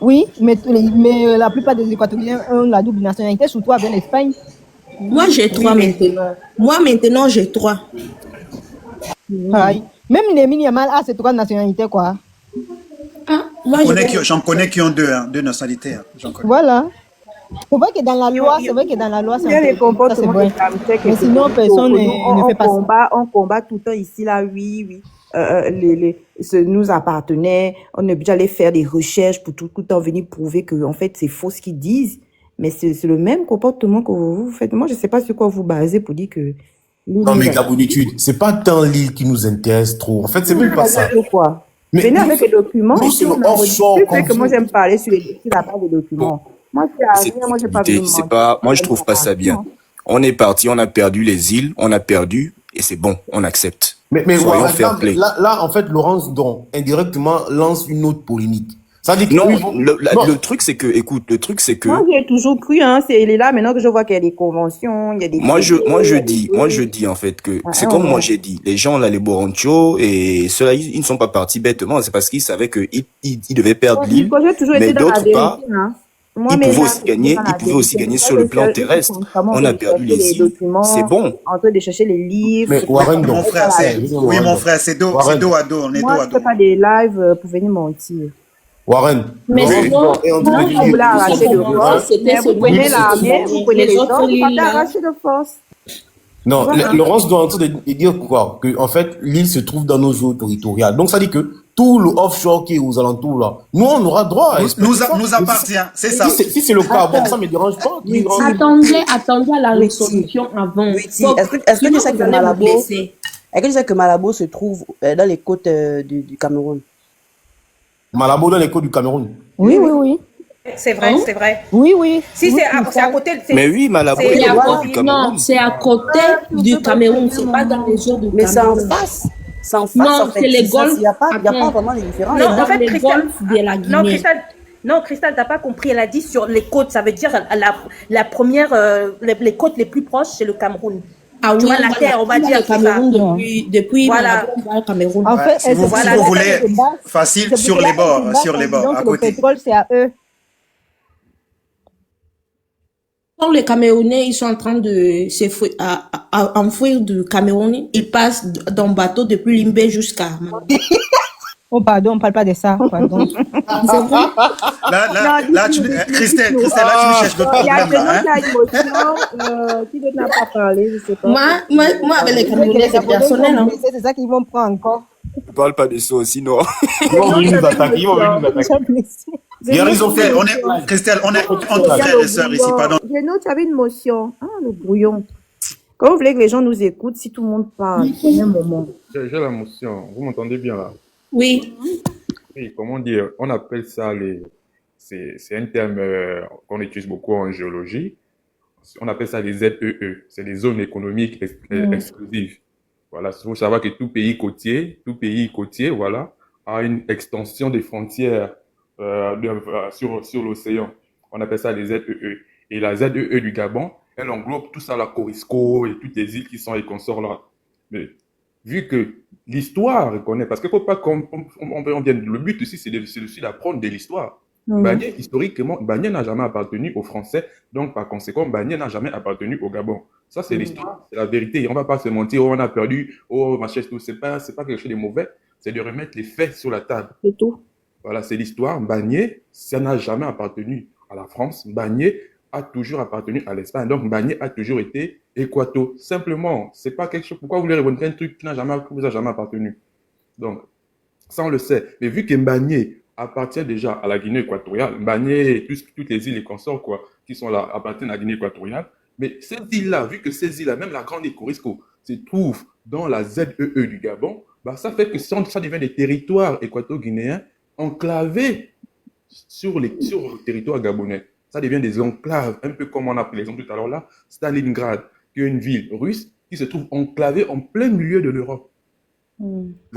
N: Oui, mais la plupart des Équatoriens ont la double nationalité, surtout avec l'Espagne.
F: Moi, j'ai 3 maintenant. Moi, maintenant, j'ai 3.
N: Pareil. Même les Yamal a ces 3 nationalités, quoi.
F: Ah, moi,
A: J'en connais qui ont deux nationalités. Hein. J'en connais.
N: Voilà. C'est vrai que dans la loi, c'est
J: Il y a les
N: un peu... Ça, c'est
J: comportements
N: vrai.
J: des Kamtchèques.
N: Mais sinon, personne ne fait pas ça.
J: On combat tout le temps ici, là, oui. Nous appartenait, on est déjà allé faire des recherches pour tout le temps venir prouver que, en fait, c'est faux ce qu'ils disent. Mais c'est le même comportement que vous faites. Moi, je ne sais pas sur quoi vous basez pour dire que...
C: non, mais Gabonitude, c'est pas tant l'île qui nous intéresse trop. En fait, c'est même pas ça.
J: Quoi.
C: Mais
J: Venez avec les documents.
C: nous, c'est le offshore
J: C'est que moi, j'aime parler sur la base des documents. Moi, moi, j'ai pas besoin
G: C'est pas, moi, je trouve pas ça bien. On est parti, on a perdu les îles, on a perdu, et c'est bon, on accepte.
C: Mais
G: Soyons
C: voilà,
G: fair play.
C: là, en fait, Laurence, donc, indirectement, lance une autre polémique. Ça dit que
G: Non,
C: oui, bon, non.
G: le truc, c'est que, écoute, le truc, c'est que,
J: Moi, j'ai toujours cru, hein, il est là, maintenant que je vois qu'il y a des conventions, il y a des...
G: moi, je dis, en fait, que, c'est comme moi, j'ai dit, les gens, là, les Boroncho, et ceux-là, ils ne sont pas partis bêtement, c'est parce qu'ils savaient qu'ils devaient perdre l'île,
J: Moi, j'ai toujours
G: mais
J: été dans la
G: d'autre
J: vérité,
G: part,
J: hein. Moi,
G: ils
J: mais
G: pouvaient
J: là,
G: aussi gagner,
J: dans la
G: ils pouvaient aussi
J: vérité.
G: gagner
J: Moi,
G: sur le
J: je
G: plan
J: suis
G: terrestre.
J: constamment
G: On a perdu
J: chercher
G: les
J: les
G: îles,
J: documents,
G: c'est bon.
J: en train de chercher les livres.
C: Mais Warren,
A: Mon
C: donc.
A: frère, oui, mon frère, c'est dos à dos, on est dos
J: Moi,
A: à
J: je ne
A: dos.
J: fais pas des lives pour venir mentir.
C: Warren.
F: Mais
C: Laurence,
F: sinon,
C: donc, est en train
F: moi,
C: de
J: Vous
C: dire
J: voulez
C: que
J: arracher de force,
F: c'était
J: mais vous
F: celui
J: prenez
F: qui
J: l'armée,
F: se
J: vous prenez
F: les
J: les
F: autres
J: autres, vous
F: îles,
J: partez
F: là.
J: arracher de force.
C: non,
J: Voilà.
C: Laurence doit en train de dire quoi? Que, en fait, l'île se trouve dans nos eaux territoriales. Donc, ça dit que tout le offshore qui est aux alentours, là, nous, on aura droit à exploiter ça.
A: Nous appartient, c'est ça.
C: Si c'est le cas, bon, ça me dérange pas.
F: Attendez à la résolution avant.
M: Est-ce que tu sais que Malabo, se trouve dans les côtes du Cameroun?
C: Malabo dans les côtes du Cameroun.
N: Oui.
J: C'est vrai, c'est vrai.
N: Oui.
J: Si c'est à côté...
G: Mais oui, Malabo
J: c'est
G: est
J: à
G: au
J: côté-
G: bord du Cameroun.
F: Non, c'est à côté du Cameroun, c'est pas dans les eaux du
M: Mais c'est en
F: Cameroun.
M: face. C'est en face,
F: Non,
M: en fait.
F: c'est les
M: ça,
F: golfs.
M: Il n'y a pas
F: Attends.
M: vraiment de différence.
J: Non,
F: C'est
J: en
F: dans
J: fait,
F: les
J: Christelle,
F: golfs de la Guinée.
J: Non, Christelle, t'as pas compris. Elle a dit sur les côtes. Ça veut dire la première, les côtes les plus proches, c'est le Cameroun.
F: Ah
J: Tu
F: oui,
J: vois, la terre, on va dire
F: le
J: c'est ça.
F: Cameroun depuis
J: Voilà.
F: le Cameroun.
N: En fait,
A: Si vous voulez, facile,
N: c'est
A: sur
N: pour
A: les
N: ça
A: bords,
N: qu'ils
A: sur les
N: se
A: bords,
N: battent
A: à
N: en disant que
A: côté.
N: le pétrole, c'est à eux.
F: Quand les Camerounais ils sont en train de enfouir du Cameroun, ils passent d'un bateau depuis Limbé jusqu'à...
N: Oh, pardon, on ne parle pas de ça. Pardon.
A: Là, Christelle, là, tu me cherches d'autres
J: Il y a
A: problèmes, là, hein.
J: qui n'a pas parlé, je sais pas.
F: Moi, avec les Camerounais, c'est personnel. Hein.
N: C'est ça qu'ils vont prendre encore.
G: Ne parle pas de ça aussi, non.
C: Ils vont venir nous attaquer. Ils ont fait.
A: Christelle, on est entre frères et sœurs ici, pardon.
J: Géno, tu avais une motion. Ah, le brouillon. Quand vous voulez que les gens nous écoutent, si tout le monde parle, c'est un moment.
I: J'ai la motion. Vous m'entendez bien là?
F: Oui.
I: Oui, comment dire? On appelle ça c'est un terme qu'on utilise beaucoup en géologie. On appelle ça les ZEE. C'est les zones économiques exclusives. Voilà, il faut savoir que tout pays côtier, voilà, a une extension des frontières sur l'océan. On appelle ça les ZEE. Et la ZEE du Gabon, elle englobe tout ça, la Corisco et toutes les îles qui sont les consorts là. Mais vu que l'histoire reconnaît, parce qu'il ne faut pas qu'on vienne. Le but aussi, c'est d'apprendre de l'histoire. Bagné, historiquement, Bagné n'a jamais appartenu aux Français, donc par conséquent, Bagné n'a jamais appartenu au Gabon. Ça, c'est l'histoire, c'est la vérité. On ne va pas se mentir, oh, on a perdu, oh, machin, tout. C'est pas quelque chose de mauvais, c'est de remettre les faits sur la table.
F: C'est tout.
I: Voilà, c'est l'histoire. Bagné, ça n'a jamais appartenu à la France. Bagné a toujours appartenu à l'Espagne. Donc, Mbagné a toujours été Équato. Simplement, c'est pas quelque chose. Pourquoi vous voulez revendiquer un truc qui vous a jamais appartenu? Donc, ça, on le sait. Mais vu que Mbagné appartient déjà à la Guinée équatoriale, Mbagné, toutes les îles et consorts, quoi, qui sont là, appartiennent à la Guinée équatoriale. Mais ces îles-là, vu que ces îles-là, même la grande île Corisco, se trouvent dans la ZEE du Gabon, bah, ça fait que ça devient des territoires équato-guinéens enclavés sur le territoire gabonais. Ça devient des enclaves, un peu comme on a pris l'exemple tout à l'heure là, Stalingrad, qui est une ville russe qui se trouve enclavée en plein milieu de l'Europe.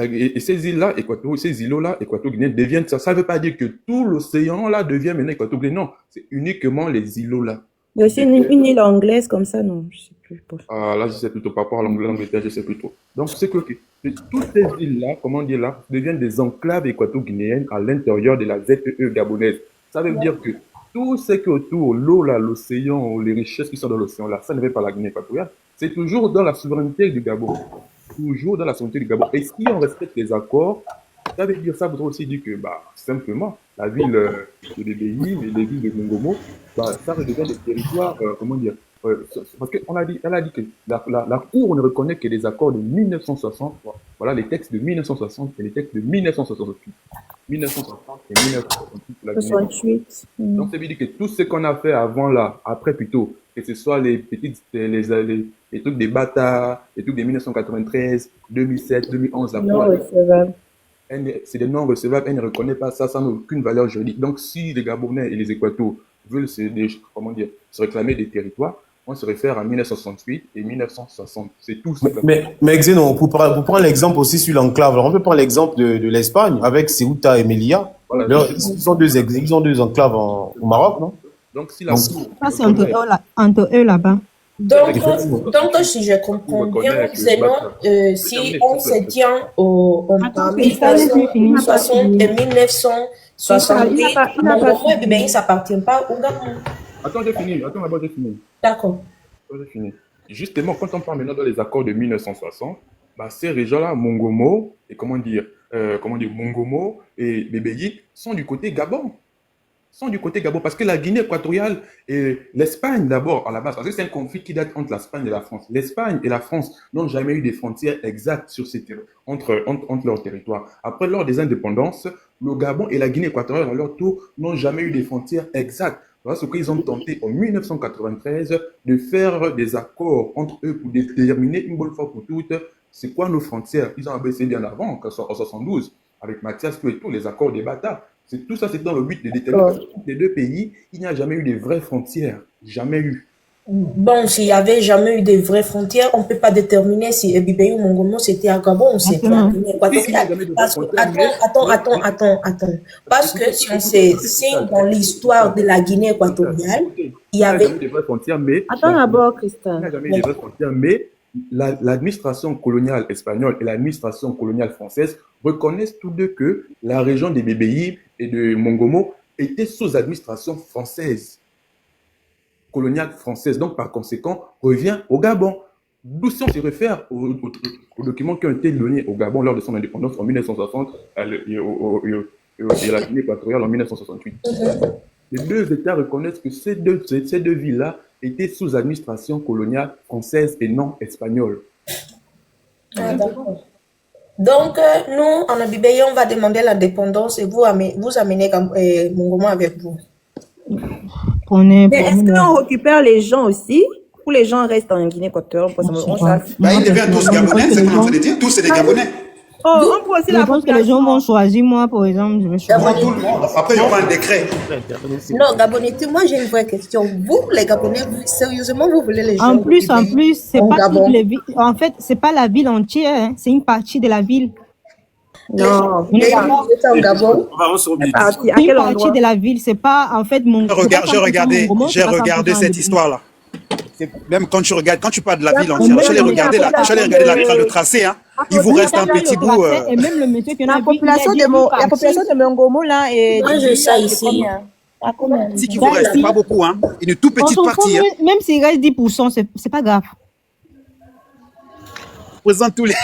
I: Et ces îles-là, ces îlots-là, équato-guinéens deviennent ça. Ça ne veut pas dire que tout l'océan là devient maintenant équato-guinéen. Non, c'est uniquement les îlots-là.
F: Il y a aussi une île anglaise comme ça, non? Je sais plus.
I: Ah, là, je sais plutôt par rapport à l'Angleterre, je sais plus trop. Donc, c'est que toutes ces îles-là, comment dire là, deviennent des enclaves équato-guinéennes à l'intérieur de la ZEE gabonaise. Ça veut dire que tout ce qui est autour, l'eau là, l'océan, les richesses qui sont dans l'océan là, ça ne vient pas la Guinée équatoriale. C'est toujours dans la souveraineté du Gabon. Toujours dans la souveraineté du Gabon. Et si on respecte les accords, ça veut dire, ça voudrait aussi dire que, bah, simplement, la ville de Bébéi, les villes de Mongomo, bah, ça devient des territoires, comment dire, parce qu'elle a dit que la Cour ne reconnaît que les accords de 1960, voilà les textes de 1960 et les textes de 1968. 1960 et 1968 pour la Guinée.
F: 68.
I: Donc, ça veut dire que tout ce qu'on a fait avant là, après plutôt, que ce soit les trucs des bâtards, les trucs de 1993, 2007, 2011, la
F: Non recevable.
I: c'est des non recevables, elle ne reconnaît pas ça, ça n'a aucune valeur juridique. Donc, si les Gabonais et les Équatos veulent se réclamer des territoires, on se réfère à 1968 et 1960. C'est tout.
C: Mais Xénon, pour prendre l'exemple aussi sur l'enclave, alors on peut prendre l'exemple de l'Espagne avec Ceuta et Melilla.
I: Voilà,
C: ils ont deux enclaves au Maroc, non?
I: Donc, si la Cour...
N: Ça, c'est entre eux là-bas.
F: Donc, si je comprends bien, c'est non, si on se tient en 1960 et 1968, Mongomo et Bébéi ne s'appartiennent pas au Gabon.
I: Attends, j'ai fini.
F: D'accord.
I: J'ai fini. Justement, quand on parle maintenant dans les accords de 1960, bah, ces régions-là, Mongomo et Mongomo et Bébéi sont du côté Gabon. Parce que la Guinée équatoriale et l'Espagne d'abord à la base, parce que c'est un conflit qui date entre l'Espagne et la France. L'Espagne et la France n'ont jamais eu des frontières exactes sur ces entre leurs territoires. Après, lors des indépendances, le Gabon et la Guinée équatoriale à leur tour n'ont jamais eu des frontières exactes. Parce qu'ils ont tenté en 1993 de faire des accords entre eux pour déterminer une bonne fois pour toutes c'est quoi nos frontières. Ils ont abaissé bien avant, en 72, avec Mathias et tous les accords des bâtards. Tout ça, c'est dans le but de déterminer les deux pays. Il n'y a jamais eu de vraies frontières. Jamais eu.
F: Bon, s'il n'y avait jamais eu de vraies frontières, on ne peut pas déterminer si Bébéi ou Mongomo c'était à Gabon ou c'était à Guinée équatoriale. Attends. Parce que si on se signe dans l'histoire de la Guinée équatoriale, il y avait...
I: Il n'y a jamais eu de vraies frontières, mais...
F: Attends d'abord, Christophe.
I: Il n'y a jamais eu de vraies frontières, mais l'administration coloniale espagnole et l'administration coloniale française reconnaissent tous deux que la région des Bébéi et de Mongomo était sous administration française, coloniale française. Donc, par conséquent, revient au Gabon. D'où si on se réfère aux documents qui ont été donnés au Gabon lors de son indépendance en 1960 et à la Guinée équatoriale en 1968. Les deux États reconnaissent que ces deux villes-là étaient sous administration coloniale française et non espagnole.
F: Ah, d'accord. Donc, nous, en Abibéi, on va demander l'indépendance et vous amenez Mongomo avec vous.
N: Mais
J: est-ce qu'on récupère les gens aussi ou les gens restent en Guinée équatoriale?
A: Ils deviennent tous Gabonais, c'est comme on se dit, tous c'est des Gabonais.
J: On peut aussi
N: je pense que les gens vont choisir, moi, par exemple, je vais choisir.
A: Tout le monde. Après, il y aura un décret.
F: Non, Gabonais, moi j'ai une vraie question. Vous, les Gabonais, sérieusement, vous voulez les gens
N: En plus, c'est pas toutes les villes. En fait, c'est pas la ville entière, hein, c'est une partie de la ville.
F: Non, vous êtes en Gabon.
N: Une partie de la ville, c'est pas en fait mon.
A: J'ai regardé cette histoire-là. Même quand tu parles de la ville entière, je l'ai regardé le tracé, hein. Il vous reste un petit bout.
N: Et même le monsieur qui a
J: la population de Mongomo là est.
F: Moi j'ai ça ici.
A: Si qui vous reste, pas beaucoup, hein. Une toute petite partie.
N: Même s'il reste 10%, c'est pas grave.
A: Présente tous les.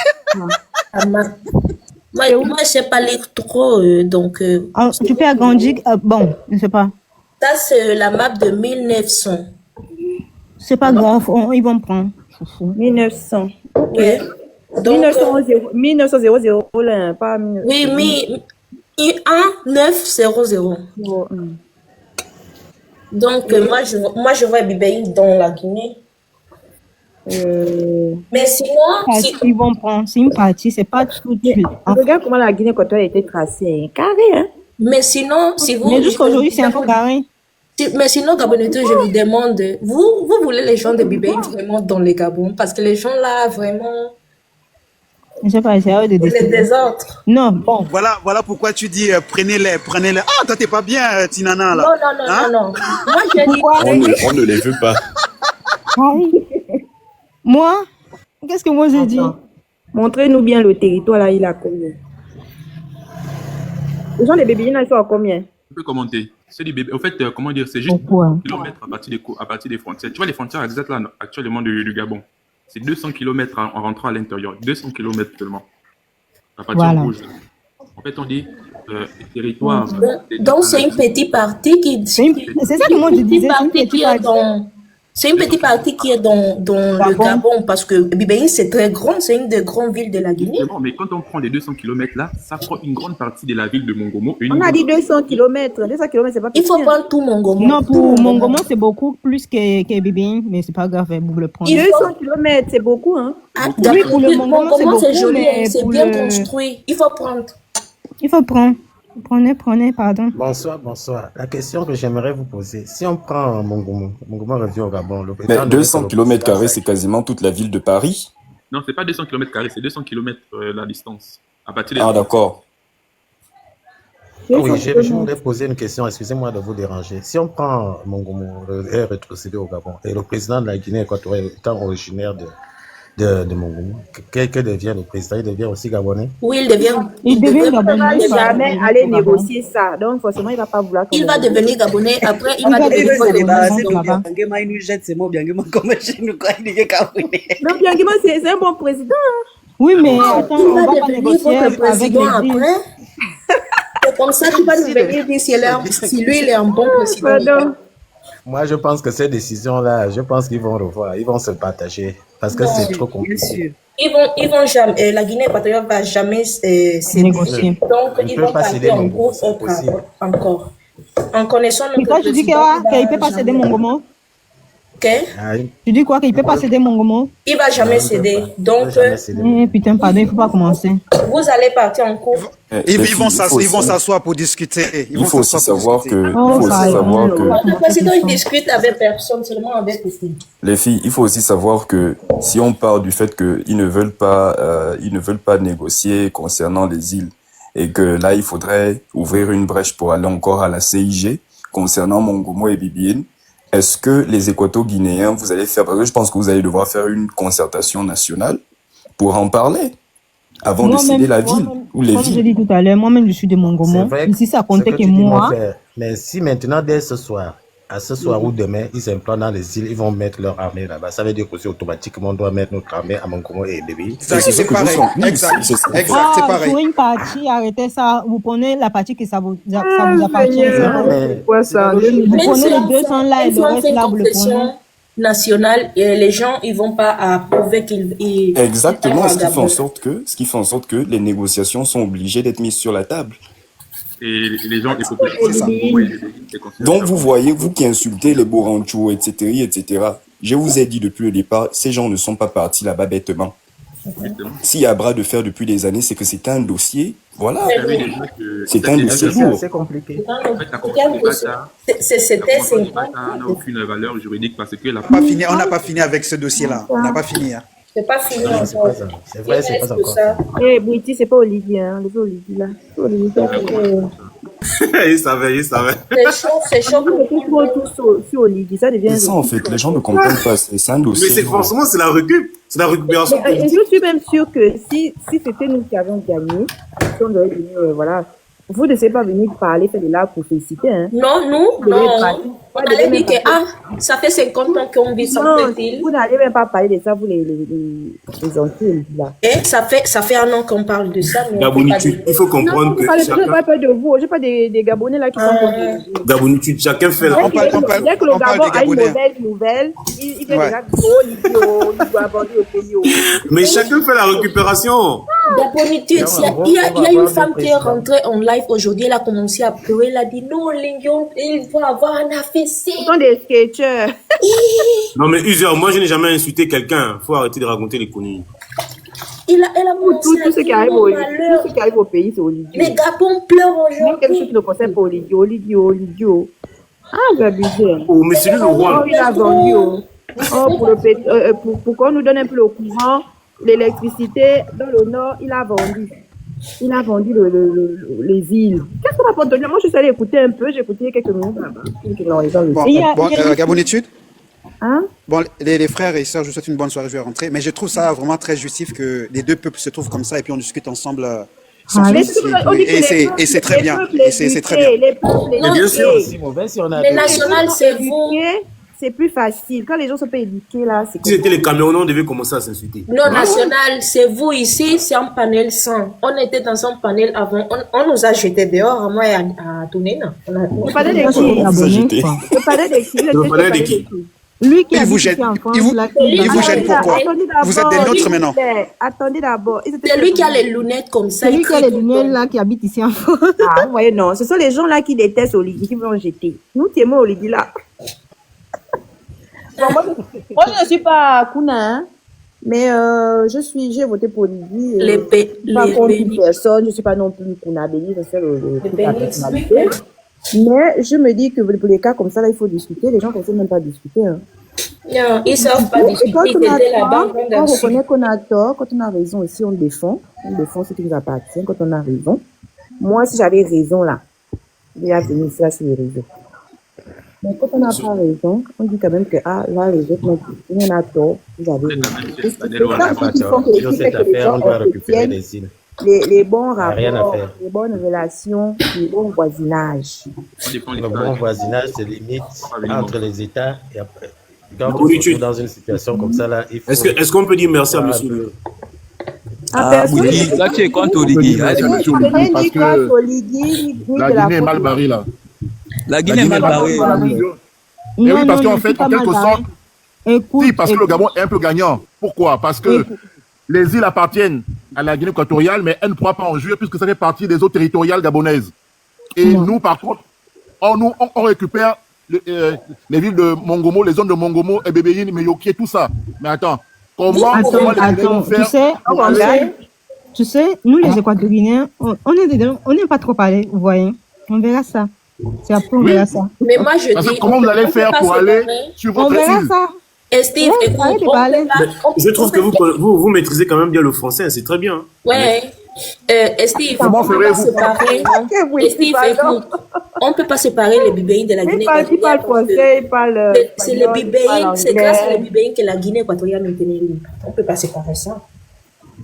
F: Moi, je sais pas lire trop, donc.
N: Tu peux agrandir, bon, je sais pas.
F: Ça, c'est la map de 1900.
N: C'est pas grave, ils vont prendre.
J: 1900.
F: Ok. Donc,
J: 1900 là, pas 1900.
F: oui, 1900. Donc, moi, je vois Bibéi dans la Guinée. Mais sinon,
N: Ils vont prendre. C'est une partie, c'est pas tout.
J: Regarde comment la Guinée équatoriale a été tracée. Carré, hein?
F: Mais sinon, si vous...
N: Mais jusqu'à aujourd'hui, c'est encore carré.
F: Mais sinon, Gabonais, je vous demande, vous voulez les gens de Bibéi vraiment dans les Gabon? Parce que les gens là, vraiment...
N: Je sais pas, c'est à eux de décider.
F: Les désordres.
N: Non, bon.
A: Voilà pourquoi tu dis prenez-les. Ah, toi, t'es pas bien, Tinana, là.
F: Non. Moi, j'ai dit...
G: On ne les veut pas.
N: Moi, qu'est-ce que moi j'ai dit?
J: Montrez-nous bien le territoire là, il a combien? Les gens des bébés, ils sont à combien?
I: Tu peux commenter. C'est du bébé. En fait, comment dire, c'est juste kilomètres à partir des frontières. Tu vois les frontières exactes là, actuellement du Gabon. C'est 200 km en rentrant à l'intérieur. 200 km seulement. À partir de rouge. En fait, on dit territoire.
F: Donc, c'est une petite partie qui...
N: C'est ça que moi je disais.
F: C'est une petite partie qui est dans le Gabon, parce que Bibéi, c'est très grand, c'est une des grandes villes de la Guinée.
I: Mais quand on prend les 200 km là, ça prend une grande partie de la ville de Mongomo.
J: On a dit 200 km. 200 km, c'est pas
F: Il faut prendre tout Mongomo.
N: Non, pour Mongomo, c'est beaucoup plus que Bibéi, mais c'est pas grave, vous le prenez.
J: 200 km, c'est beaucoup, hein?
N: Oui, pour le Mongomo,
F: c'est joli,
N: mais
F: c'est bien construit. Il faut prendre.
N: Il faut prendre. Prenez, pardon.
C: Bonsoir. La question que j'aimerais vous poser, si on prend Mongomo revient au Gabon,
G: Mais 200 km², c'est quasiment toute la ville de Paris.
I: Non, c'est pas 200 km², c'est 200 km la distance. À partir
G: Ah, d'accord.
C: Oui, je voulais poser une question, excusez-moi de vous déranger. Si on prend Mongomo et rétrocédé au Gabon, et le président de la Guinée équatoriale étant originaire de Mongomo, que devient le président? Il devient aussi gabonais?
F: Oui, il devient
J: gabonais. Il ne va jamais aller négocier ça. Donc, forcément, il ne va pas vouloir.
F: Il va devenir gabonais. Après, il va devenir
J: Biangima, c'est un bon président.
N: Oui, mais attends,
F: il
N: on
F: va
N: va pas
F: devenir
N: négocier
F: votre
N: avec
F: président
N: les îles.
F: après. C'est comme ça qu'il va devenir dire si lui, il est un bon président.
C: Moi, je pense que ces décisions-là, je pense qu'ils vont revoir, ils vont se partager parce que c'est trop compliqué.
F: Ils vont jamais, la Guinée équatoriale va jamais se négocier. Donc, ils vont passer en groupe encore. En connaissant notre
N: président. Tu dis qu'il ne peut pas céder Mongomo? Tu dis quoi? Qu'il ne peut pas céder Mongomo?
F: Il ne va jamais céder. Donc,
N: putain, pardon, il ne faut pas commencer.
F: Vous allez partir en cours.
A: Ils vont s'asseoir pour discuter.
G: Il faut aussi savoir que...
F: Le président, il discute avec personne, seulement avec les filles.
G: Les filles, il faut aussi savoir que si on parle du fait qu'ils ne veulent pas négocier concernant les îles, et que là, il faudrait ouvrir une brèche pour aller encore à la CIG concernant Mongomo et Bibiane, est-ce que les Équato-Guinéens, vous allez faire... Parce que je pense que vous allez devoir faire une concertation nationale pour en parler avant de céder la ville ou les villes.
N: Comme je l'ai dit tout à l'heure, moi-même, je suis de Mongomo. Ici, ça comptait que moi.
C: Mais si maintenant, dès ce soir, à ce soir ou demain, ils implantent dans les îles, ils vont mettre leur armée là-bas. Ça veut dire que automatiquement, on doit mettre notre armée à Mongomo et Bébé.
A: C'est pareil. Exact, c'est pareil.
N: Pour une partie, arrêtez ça. Vous prenez la partie que ça vous appartient. Vous prenez les 200 là et le reste là, vous le prenez.
F: Nationale, et les gens ils vont pas approuver qu'ils
G: exactement, ce qui fait en sorte que les négociations sont obligées d'être mises sur la table.
I: Et les gens, les populations,
G: donc vous voyez, vous qui insultez les Boranchou, etc., je vous ai dit depuis le départ, ces gens ne sont pas partis là-bas bêtement. S'il y a bras de fer depuis des années, c'est que c'est un dossier, voilà. C'est un dossier lourd.
C: C'est compliqué.
F: C'était
I: n'a aucune valeur juridique parce que
A: on n'a pas fini avec ce dossier-là. On n'a pas fini.
F: C'est pas fini encore.
C: C'est vrai, c'est pas encore.
J: Eh, Bouiti, c'est pas Olivier, hein. Le Olivier là.
O: Il savait.
F: C'est chaud.
J: Sur Olivier, ça devient.
G: C'est ça en fait, les gens ne comprennent pas. C'est un dossier.
O: Mais franchement, c'est la récupération.
J: Je suis même sûre que si c'était nous qui avions gagné, si on devait venir, voilà, Vous ne savez pas venir parler, faire de la prophécité, hein.
F: Non, nous,
J: Vous devez
F: non.
J: parler.
F: On
J: Vous devez
F: allait
J: même
F: dire que,
J: parler.
F: ça fait 50 ans qu'on vit sans
J: Non,
F: petite.
J: vous n'allez même pas parler de ça, vous les anciens, là.
F: Et ça fait un an qu'on parle de ça, mais on peut pas
O: Gabonitude,
F: dire.
O: il faut
J: Non,
O: comprendre
J: vous
O: que
J: parlez, je n'ai
O: chacun,
J: pas peur de vous. Je n'ai pas des Gabonais là qui sont comme vous.
O: Gabonitude, chacun fait la
J: Dès que le
A: on parle
J: Gabon
A: des
J: a une
A: Gabonais.
J: mauvaise nouvelle, il fait
A: Ouais.
J: déjà gros, il doit aborder au pays.
O: Mais chacun fait la récupération.
F: Gabonitude, il y a une femme qui est rentrée en live aujourd'hui, elle a commencé à pleurer, elle a dit non, Léon, il va avoir un AVC.
J: Ce sont des sketchers.
O: Non, mais User, moi, je n'ai jamais insulté quelqu'un. Faut arrêter de raconter les conneries.
F: Elle a commencé
J: Tout
F: à
J: ce qui
F: dire
J: arrive
F: mon malheur.
J: tout ce qui arrive au pays, c'est Olivier.
F: Les Gabons pleurent
J: Même quelque chose
F: aujourd'hui.
J: qui ne concerne pas Olivier. Ah, j'ai abusé.
O: Oh, mais c'est lui le
J: Oh,
O: roi.
J: il a vendu. Pour qu'on nous donne un peu le courant, l'électricité dans le nord, il a vendu. Il a vendu les îles. Qu'est-ce qu'on a pas donné? Moi, je suis allée écouter un peu, j'ai écouté quelques minutes là-bas.
A: Bon, Gabonitude.
J: Hein?
A: Bon, les frères et sœurs, je vous souhaite une bonne soirée, je vais rentrer. Mais je trouve ça vraiment très justif que les deux peuples se trouvent comme ça et puis on discute ensemble sans
J: Mais
A: souci.
J: on dit que
A: Et c'est très bien. Et c'est très bien.
J: Les peuples
O: Mais bien sûr.
J: éduqués.
F: Les nationales, c'est vous.
J: C'est plus facile. Quand les gens sont pas éduqués, là, c'est
O: Si c'était les Camerounais, on devait commencer à s'insulter.
F: Non, national, c'est vous ici, c'est un panel 100. On était dans un panel avant, on nous a jetés dehors, à moi et à Tounena.
J: Le panel de qui? Le panel de qui?
O: Le panel de qui?
N: Lui qui
A: Il vous
N: habite
A: jette.
N: ici en France,
A: Il vous
N: là,
A: jette pourquoi? Vous êtes des nôtres maintenant.
J: Attendez d'abord.
F: C'est lui qui a les lunettes comme ça.
N: c'est lui
F: il
N: qui a
F: crie
N: les
F: tout le
N: lunettes
F: temps.
N: là qui habite ici en France.
J: Ah, vous voyez, non. Ce sont les gens là qui détestent Oligui qui vont jeter. Nous qui aimons Oligui là. Bon, moi, je ne suis pas Kuna, hein, mais j'ai voté pour Oligui. Pas contre une personne, je ne suis pas non plus Kuna Béni, c'est le truc de la personnalité. Mais je me dis que pour les cas comme ça, là, il faut discuter. Les gens ne savent même pas discuter. Hein.
F: Non, ils ne savent pas
J: Et
F: discuter.
J: quand
F: Ils
J: on a
F: étaient là-bas.
J: tort, on reconnaît qu'on a tort. Quand on a raison aussi, on défend. On défend ce qui nous appartient quand on a raison. Moi, si j'avais raison là, je vais venir ici sur les réseaux. Mais quand on n'a pas raison, on dit quand même que là, les autres non plus. Si on a tort, vous avez raison.
C: Sur cette affaire, on doit récupérer les îles.
J: Les bons
C: Rien à
J: rapports,
C: faire.
J: les bonnes relations, les bons voisinages.
C: Le bon voisinage se limite entre les États et après. Quand on se
O: Nourriture.
C: retrouve dans une situation comme ça, là, il faut.
O: Est-ce qu'on peut dire merci à monsieur?
P: Oligui, là tu es contre Oligui. Allez,
J: Parce que
B: La Guinée est mal barrée là.
P: la Guinée est mal barrée.
B: Et oui, parce qu'en fait, en quelque sorte,
N: Écoute,
B: si, parce que le Gabon est un peu gagnant. Pourquoi? Parce que les îles appartiennent à la Guinée équatoriale, mais elle ne pourra pas en jouir puisque ça fait partie des eaux territoriales gabonaises. Et nous, par contre, on récupère les villes de Mongomo, les zones de Mongomo, Ebébéine, Meyoki et tout ça. Mais attends, comment les Guinéens vont faire pour aller...
N: tu sais, nous les Équatoriens, on n'aime pas trop parler, vous voyez. On verra ça. C'est après, on verra ça.
F: Mais moi, je
B: Parce que
F: dis.
B: comment vous allez faire pour aller sur
N: On
B: votre
N: verra
B: île?
N: ça.
F: Et Steve,
N: Ouais,
F: écoute,
N: arrête de
F: on
N: parler.
F: peut pas-
O: Je trouve que vous maîtrisez quand même bien le français, c'est très bien.
F: Ouais. Steve,
B: Comment
F: on peut pas
B: ferez-vous?
F: séparer.
J: Oui,
F: Steve, écoute, on peut pas séparer les bibéines de la Guinée
J: Il parle français, il parle.
F: C'est les bibéines, c'est grâce à les bibéines que la Guinée équatoriale maintenait libre. On peut pas séparer ça.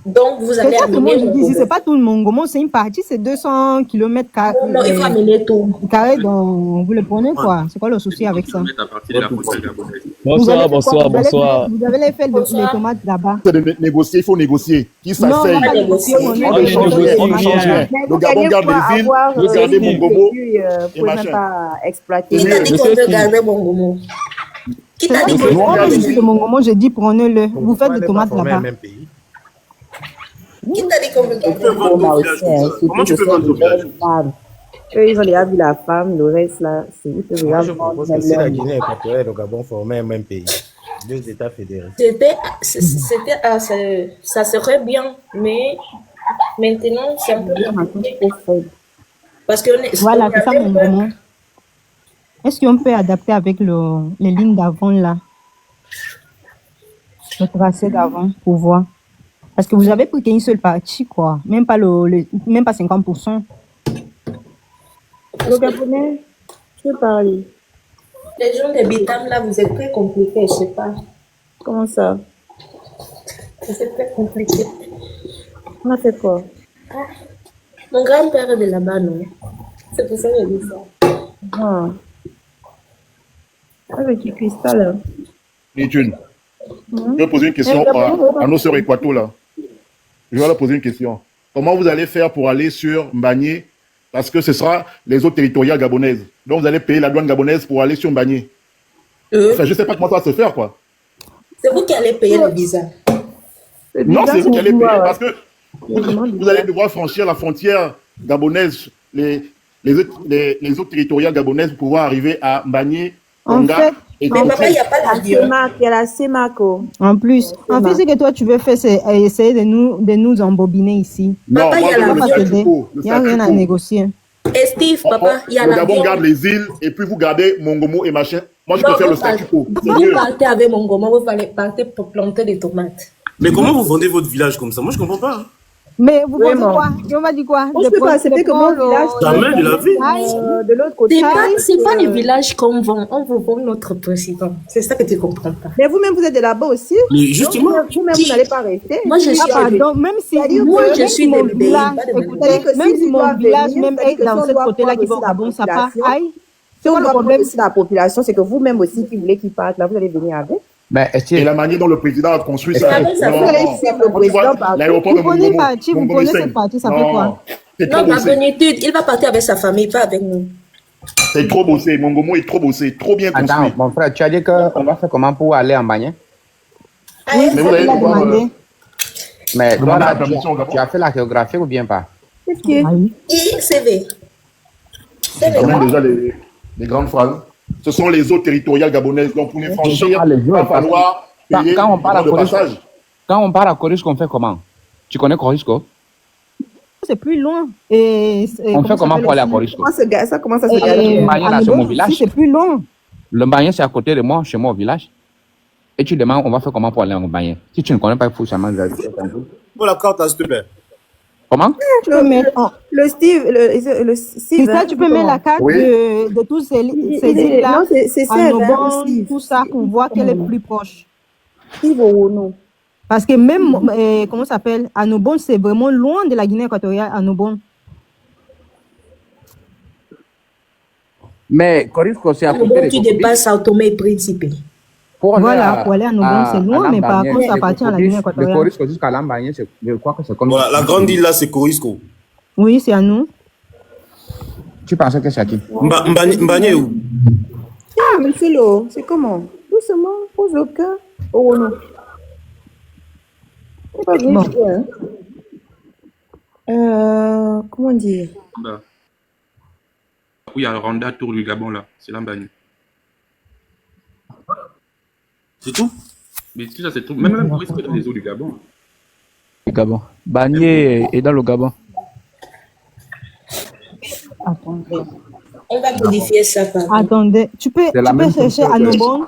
F: Donc, vous
N: C'est
F: allez
N: ça que moi
F: amener.
N: je dis, c'est pas tout le Mongomo, c'est une partie, c'est 200 km
F: Non, il faut amener tout.
N: carrés, donc vous le prenez quoi. C'est quoi le souci avec ça?
P: Bonsoir, bonsoir, bonsoir.
N: Vous avez les fêtes les tomates là-bas.
B: C'est de négocier, il faut négocier. Qui
N: Non,
B: s'asseye?
N: on va pas négocier, on
B: On
N: est
B: échange
N: négocier,
B: rien, on échange rien. Le Gabon garde les îles, vous gardez Mongomo
J: Vous
B: et
J: pouvez même
B: machin.
J: pas exploiter.
F: Qui t'a dit qu'on veut garder Mongomo? Qui t'a dit
N: C'est
F: qu'on
N: moi
F: veut
N: qui dis de Mongomo, j'ai dit prenez-le. Vous faites des tomates
C: Former un
N: là-bas.
C: même pays.
F: Qui t'a dit qu'on veut garder
O: Comment tu peux vendre ton village?
J: Eux, ils ont déjà vu la femme, le reste là, c'est ils peuvent
C: Moi,
J: déjà
C: je
J: vendre
C: propose que
J: même
C: si
J: leur
C: la
J: vie.
C: Guinée équatoriale et le Gabon formaient un même pays, deux États fédérés.
F: Ça serait bien, mais maintenant, c'est un peu compliqué. Parce que
N: Voilà, c'est ça Mongomo. Est-ce qu'on peut adapter avec les lignes d'avant là? Le tracé d'avant pour voir. Parce que vous avez pris qu'une seule partie, quoi. Même pas même pas 50%.
J: Le Gabonais, je peux parler.
F: Les gens de Bitam, là, vous êtes très compliqués, je sais pas.
J: Comment ça?
F: Vous êtes très compliqués.
J: On a fait quoi?
F: Mon grand-père est de là-bas, non? C'est pour ça que je dis ça.
J: Ah. Avec du cristal. Hein.
B: Nitune, je vais poser une question à nos sœurs Équato, là. Je vais leur poser une question. Comment vous allez faire pour aller sur Mbagné? Parce que ce sera les eaux territoriales gabonaises. Donc, vous allez payer la douane gabonaise pour aller sur Mbagné. Enfin, je ne sais pas comment ça va se faire, quoi.
F: C'est vous qui allez payer le visa.
B: Non, c'est vous qui allez payer parce que vous allez devoir franchir la frontière gabonaise, les eaux territoriales gabonaises pour pouvoir arriver à Mbagné, Tonga et
J: En
F: Papa, il n'y a pas
J: la
F: d'avion.
J: CEMAC, il y a la CEMAC.
N: En plus, ce que toi tu veux faire, c'est essayer de nous embobiner ici.
B: Non,
F: Papa,
B: moi,
F: il y a
B: je veux le
F: l'avion.
B: statu quo.
N: Il n'y a rien à négocier.
F: Et Steve, papa, il y a
B: Le Gabon
F: l'avion.
B: garde les îles et puis vous gardez Mongomo et machin. Moi, je
F: Non,
B: préfère le
F: vous
B: statu quo. C'est
F: Vous
B: mieux.
F: partez avec mon gomme, vous allez partir pour planter des tomates.
O: Mais comment vous vendez votre village comme ça? Moi, je comprends pas. Hein.
N: Mais vous pensez
J: Vraiment.
N: quoi? On va dire quoi?
J: Moi, je peux pas accepter que mon village
O: Jamais de la vie.
J: de l'autre côté.
F: C'est pas le village qu'on vend, on vous vend notre président. C'est ça que tu comprends pas.
J: Mais vous-même, vous êtes de là-bas aussi.
O: Mais justement.
J: Donc, vous-même, vous n'allez pas rester.
F: Moi, je suis
N: pardon, même si
J: C'est-à-dire
N: moi,
J: que
N: je suis
F: mon
N: mon
F: pays,
N: village,
F: pas de
N: écoutez,
J: C'est-à-dire que
N: même
J: si
N: si
J: tu
N: mon
J: dois
N: village
J: venir,
N: même
J: c'est-à-dire
N: est
J: que si
N: dans
J: on
N: ce
J: doit
N: côté-là qui
J: prendre
N: va au
J: aussi
N: Gabon,
J: la
N: ça part,
J: population,
N: aïe.
J: Si on
N: le
J: doit
N: problème,
J: prendre aussi la population, c'est que vous-même aussi qui voulez qu'ils partent, là, vous allez venir avec.
B: Et la manière dont le président a construit ça.
F: Mais ça
B: Non,
F: fait-
J: Vous allez suivre le
B: Quand tu vois
J: président partout.
B: l'aéroport de
N: Vous prenez
B: Mongomo,
N: parti, vous
B: Mongomo
N: prenez
B: Seng.
N: cette partie, ça fait
B: Non,
N: quoi?
B: c'est trop
F: Non, ma
B: bossé.
F: bonitude, il va partir avec sa famille, pas avec nous.
B: C'est trop bossé. Mongomo est trop bossé, trop bien construit.
Q: Attends, mon frère, tu as dit qu'on va faire comment pour aller en Bagné?
N: Oui,
B: Mais
N: c'est
B: vous
N: ça
B: allez
N: qu'il a
B: devoir,
N: demandé.
Q: Mais toi,
B: demander
Q: là,
B: la permission au Gabon.
Q: tu as fait la géographie ou bien pas?
J: Qu'est-ce qui est
F: ICV. C'est
B: Quand
F: le
B: même déjà les grandes phrases. Ce sont les eaux territoriales gabonaises. Donc, pour les franchir, il va falloir payer
Q: Quand on parle à
B: de
Q: Corisco,
B: passage.
Q: quand on parle à Corisco, on fait comment? Tu connais Corisco?
N: C'est plus loin. Et
Q: On fait comment pour aller à Corisco?
J: Ça commence à se garer.
Q: Le Bagné, là, c'est mon village.
N: c'est plus loin.
Q: Le Bagné, c'est à côté de moi, chez moi au village. Et tu demandes, on va faire comment pour aller en Bagné? Si tu ne connais pas, il faut seulement...
O: Pour la carte, là, s'il te plaît.
Q: Comment?
N: Tu peux mettre,
J: Le Steve, le Steve.
N: c'est ça, tu peux mettre la carte
B: Oui.
N: de tous ces îles-là,
J: Non, c'est
N: à
J: Sèvres,
N: Nobon,
J: hein, Steve.
N: tout ça, pour voir quelle est plus proche.
J: Steve ou non.
N: Parce que même, comment ça s'appelle, Anobon, c'est vraiment loin de la Guinée équatoriale, Anobon.
Q: Ah, Mais Corisco, c'est à côté
F: Bon,
Q: de
F: tu
Q: Cocody.
F: dépasses à Tomé et Principe.
N: Voilà, pour aller à Nobon, c'est loin, mais par contre, ça appartient à la Guinée
Q: De
N: équatoriale.
Q: Corisco jusqu'à Lambagne, je crois que c'est comme
O: Voilà, la grande île, là, c'est Corisco.
N: Oui, c'est à nous.
Q: Tu pensais que c'est à qui?
O: Mbagné où?
J: Ah, monsieur Lo, c'est comment? Doucement, pose le cœur. Oh non. C'est pas bien
N: Bon.
J: joué, hein. Comment dire?
I: Là. Où il y a le Rwanda tour du Gabon, là. C'est l'Ambagne.
O: C'est tout?
I: Mais tout ça, c'est tout. Même Corisco est dans les eaux du Gabon.
P: Le Gabon. Bagné est dans le Gabon.
F: On va modifier ça par
N: Attendez, tu peux
Q: C'est la même
N: chercher
Q: chose
N: à
Q: que-
N: Nobon.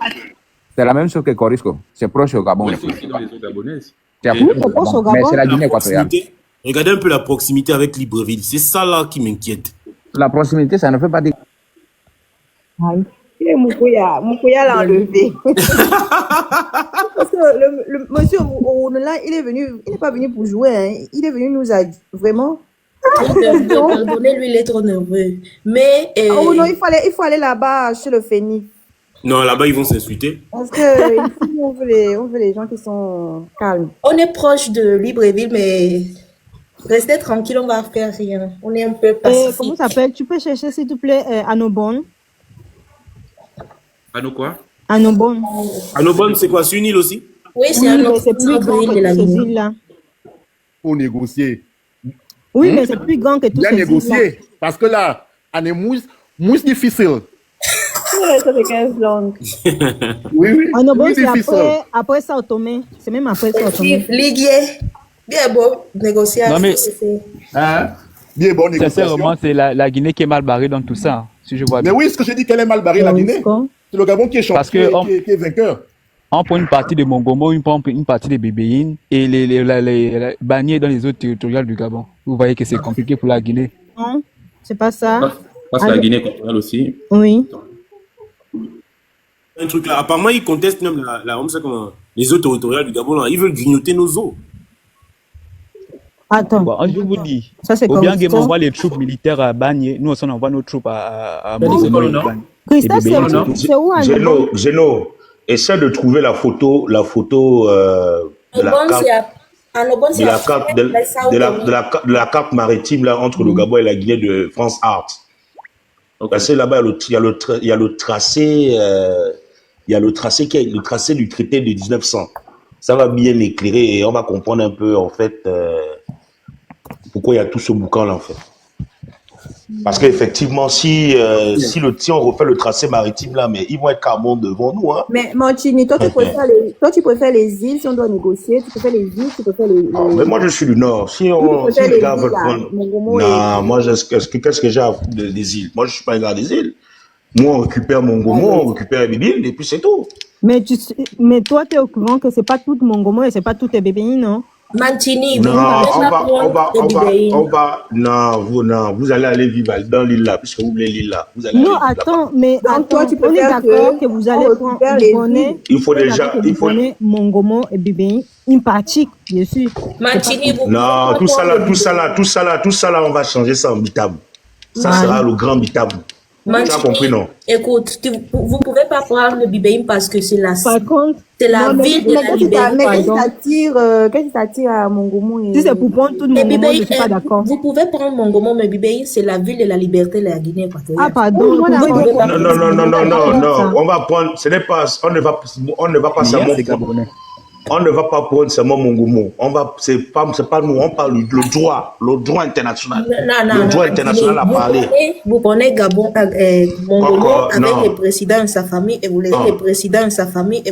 Q: C'est la même chose que Corisco. C'est proche au Gabon.
I: Ouais, c'est aussi dans les eaux gabonaises.
Q: C'est à
I: Et-
Q: côté
N: Oui,
Q: au
N: c'est proche au
Q: Gabon. Mais
N: Gabon.
Q: c'est la Guinée
O: La
Q: équatoriale.
O: proximité. Regardez un peu la proximité avec Libreville. C'est ça, là, qui m'inquiète.
Q: La proximité, ça ne fait pas dire.
J: Et Moukouya l'a enlevé. Parce que le monsieur là, il n'est pas venu pour jouer. Hein. Il est venu nous vraiment.
F: Pardonnez-lui, il est trop nerveux. Mais.
J: Oh non, il faut aller là-bas chez le Phénix.
O: Non, là-bas, ils vont s'insulter.
J: Parce que ici, on veut les gens qui sont calmes.
F: On est proche de Libreville, mais restez tranquille, on va faire rien. On est un peu
N: Et
F: pacifique.
N: comment ça s'appelle? Tu peux chercher, s'il te plaît, à Nobon.
I: Ah non, quoi?
N: À Nobon.
O: Anobon, c'est quoi? C'est une île aussi?
F: Oui, c'est
N: Oui,
F: un
N: mais
F: autre
N: c'est plus grand
F: île
N: que
F: de la
N: toutes ces
F: Guinée.
N: îles-là.
B: Pour négocier.
N: Oui, mais c'est plus grand que toutes
B: Bien
N: ces îles-là.
B: négocier. Parce que là, on est moins difficile.
J: Ça fait 15 langues.
B: Oui, oui.
N: À Nobon,
B: Moins
N: c'est
B: difficile.
N: après ça, Otomé. C'est même après ça, Otomé.
F: Steve, Liguier, bien beau, négocier.
P: Non, mais-
B: Hein? Bien bonne négociation.
P: Sincèrement, c'est la Guinée qui est mal barrée dans tout ça, hein, si je vois
B: Mais
P: bien.
B: oui, ce que j'ai dit qu'elle est mal barrée, la Guinée. C'est le Gabon qui est
P: Parce
B: champion,
P: que on-
B: qui est vainqueur.
P: On prend une partie de Mongomo, une partie des Bébéines et les Bagné dans les eaux territoriales du Gabon. Vous voyez que c'est compliqué pour la Guinée.
N: Non, c'est pas ça.
I: Parce que la Guinée équatoriale aussi.
N: Oui.
O: Un truc là. Apparemment, ils contestent même on sait comment, les eaux territoriales du Gabon. Là. Ils veulent grignoter nos eaux.
N: Attends.
P: Bon, je vous dis,
N: Ça, c'est
P: ou bien
N: correct.
P: qu'on envoie les troupes militaires à Bagne, nous aussi on envoie nos troupes à
E: Mais
P: Mongomo
E: c'est
P: et
E: non?
P: Bagne.
N: Christophe,
P: Et bébé,
N: c'est où à Lobon?
R: Zeno, essaie de trouver la photo de la
F: Nobon,
R: carte,
F: c'est à Nobon,
R: de
F: c'est
R: la
F: à
R: carte, de la carte maritime là entre le Gabon et la Guinée de France Art. Parce que là-bas, il y a le tracé, le tracé du traité de 1900. Ça va bien éclairer et on va comprendre un peu en fait pourquoi il y a tout ce boucan là en fait. Parce qu'effectivement, si on refait le tracé maritime là, mais ils vont être carrément devant nous, hein.
J: Mais Martini, toi, tu préfères les îles si on doit négocier. Tu préfères les îles, tu préfères les.
R: Mais moi, je suis du Nord. Si les gars veulent prendre. Non, moi, qu'est-ce que j'ai à foutre des îles? Moi, je suis pas un gars des îles. Moi, on récupère Mongomo, on récupère Bibil, et puis c'est tout.
N: Mais toi, tu es au courant que c'est pas tout Mongomo et c'est pas tout tes bébés, non?
F: Mantini,
R: Non, vous allez aller vivre dans l'île là, puisque vous voulez l'île là. Vous allez
N: Non,
R: aller vivre
N: attends, mais
J: Donc, toi, tu
N: on est
J: préfères
N: d'accord que vous allez prendre
R: il faut déjà,
N: Mongomo et Bébé, une partie, bien sûr.
F: Mantini, vous
R: non, tout ça là, on va changer ça en bitable. Ça sera le grand bitable. Tu as compris, non?
F: Écoute, vous pouvez pas prendre le Bibéim parce que c'est la ville de la Libérie.
J: Mais qu'est-ce qui t'attire à Mongomo?
N: Si c'est pour prendre tout le Mongomo, je suis pas d'accord.
F: Vous pouvez prendre Mongomo, mais Bibéim, c'est la ville de la liberté de la Guinée équatoriale.
N: Ah, pardon.
R: Non. On va prendre, on ne va pas seulement prendre. On ne va pas prendre seulement Mongomo. C'est pas nous, on parle du droit international. Le droit international a parlé.
F: Vous prenez Gabon, Mongomo avec le président et sa famille, et vous laissez le président et sa famille, et vous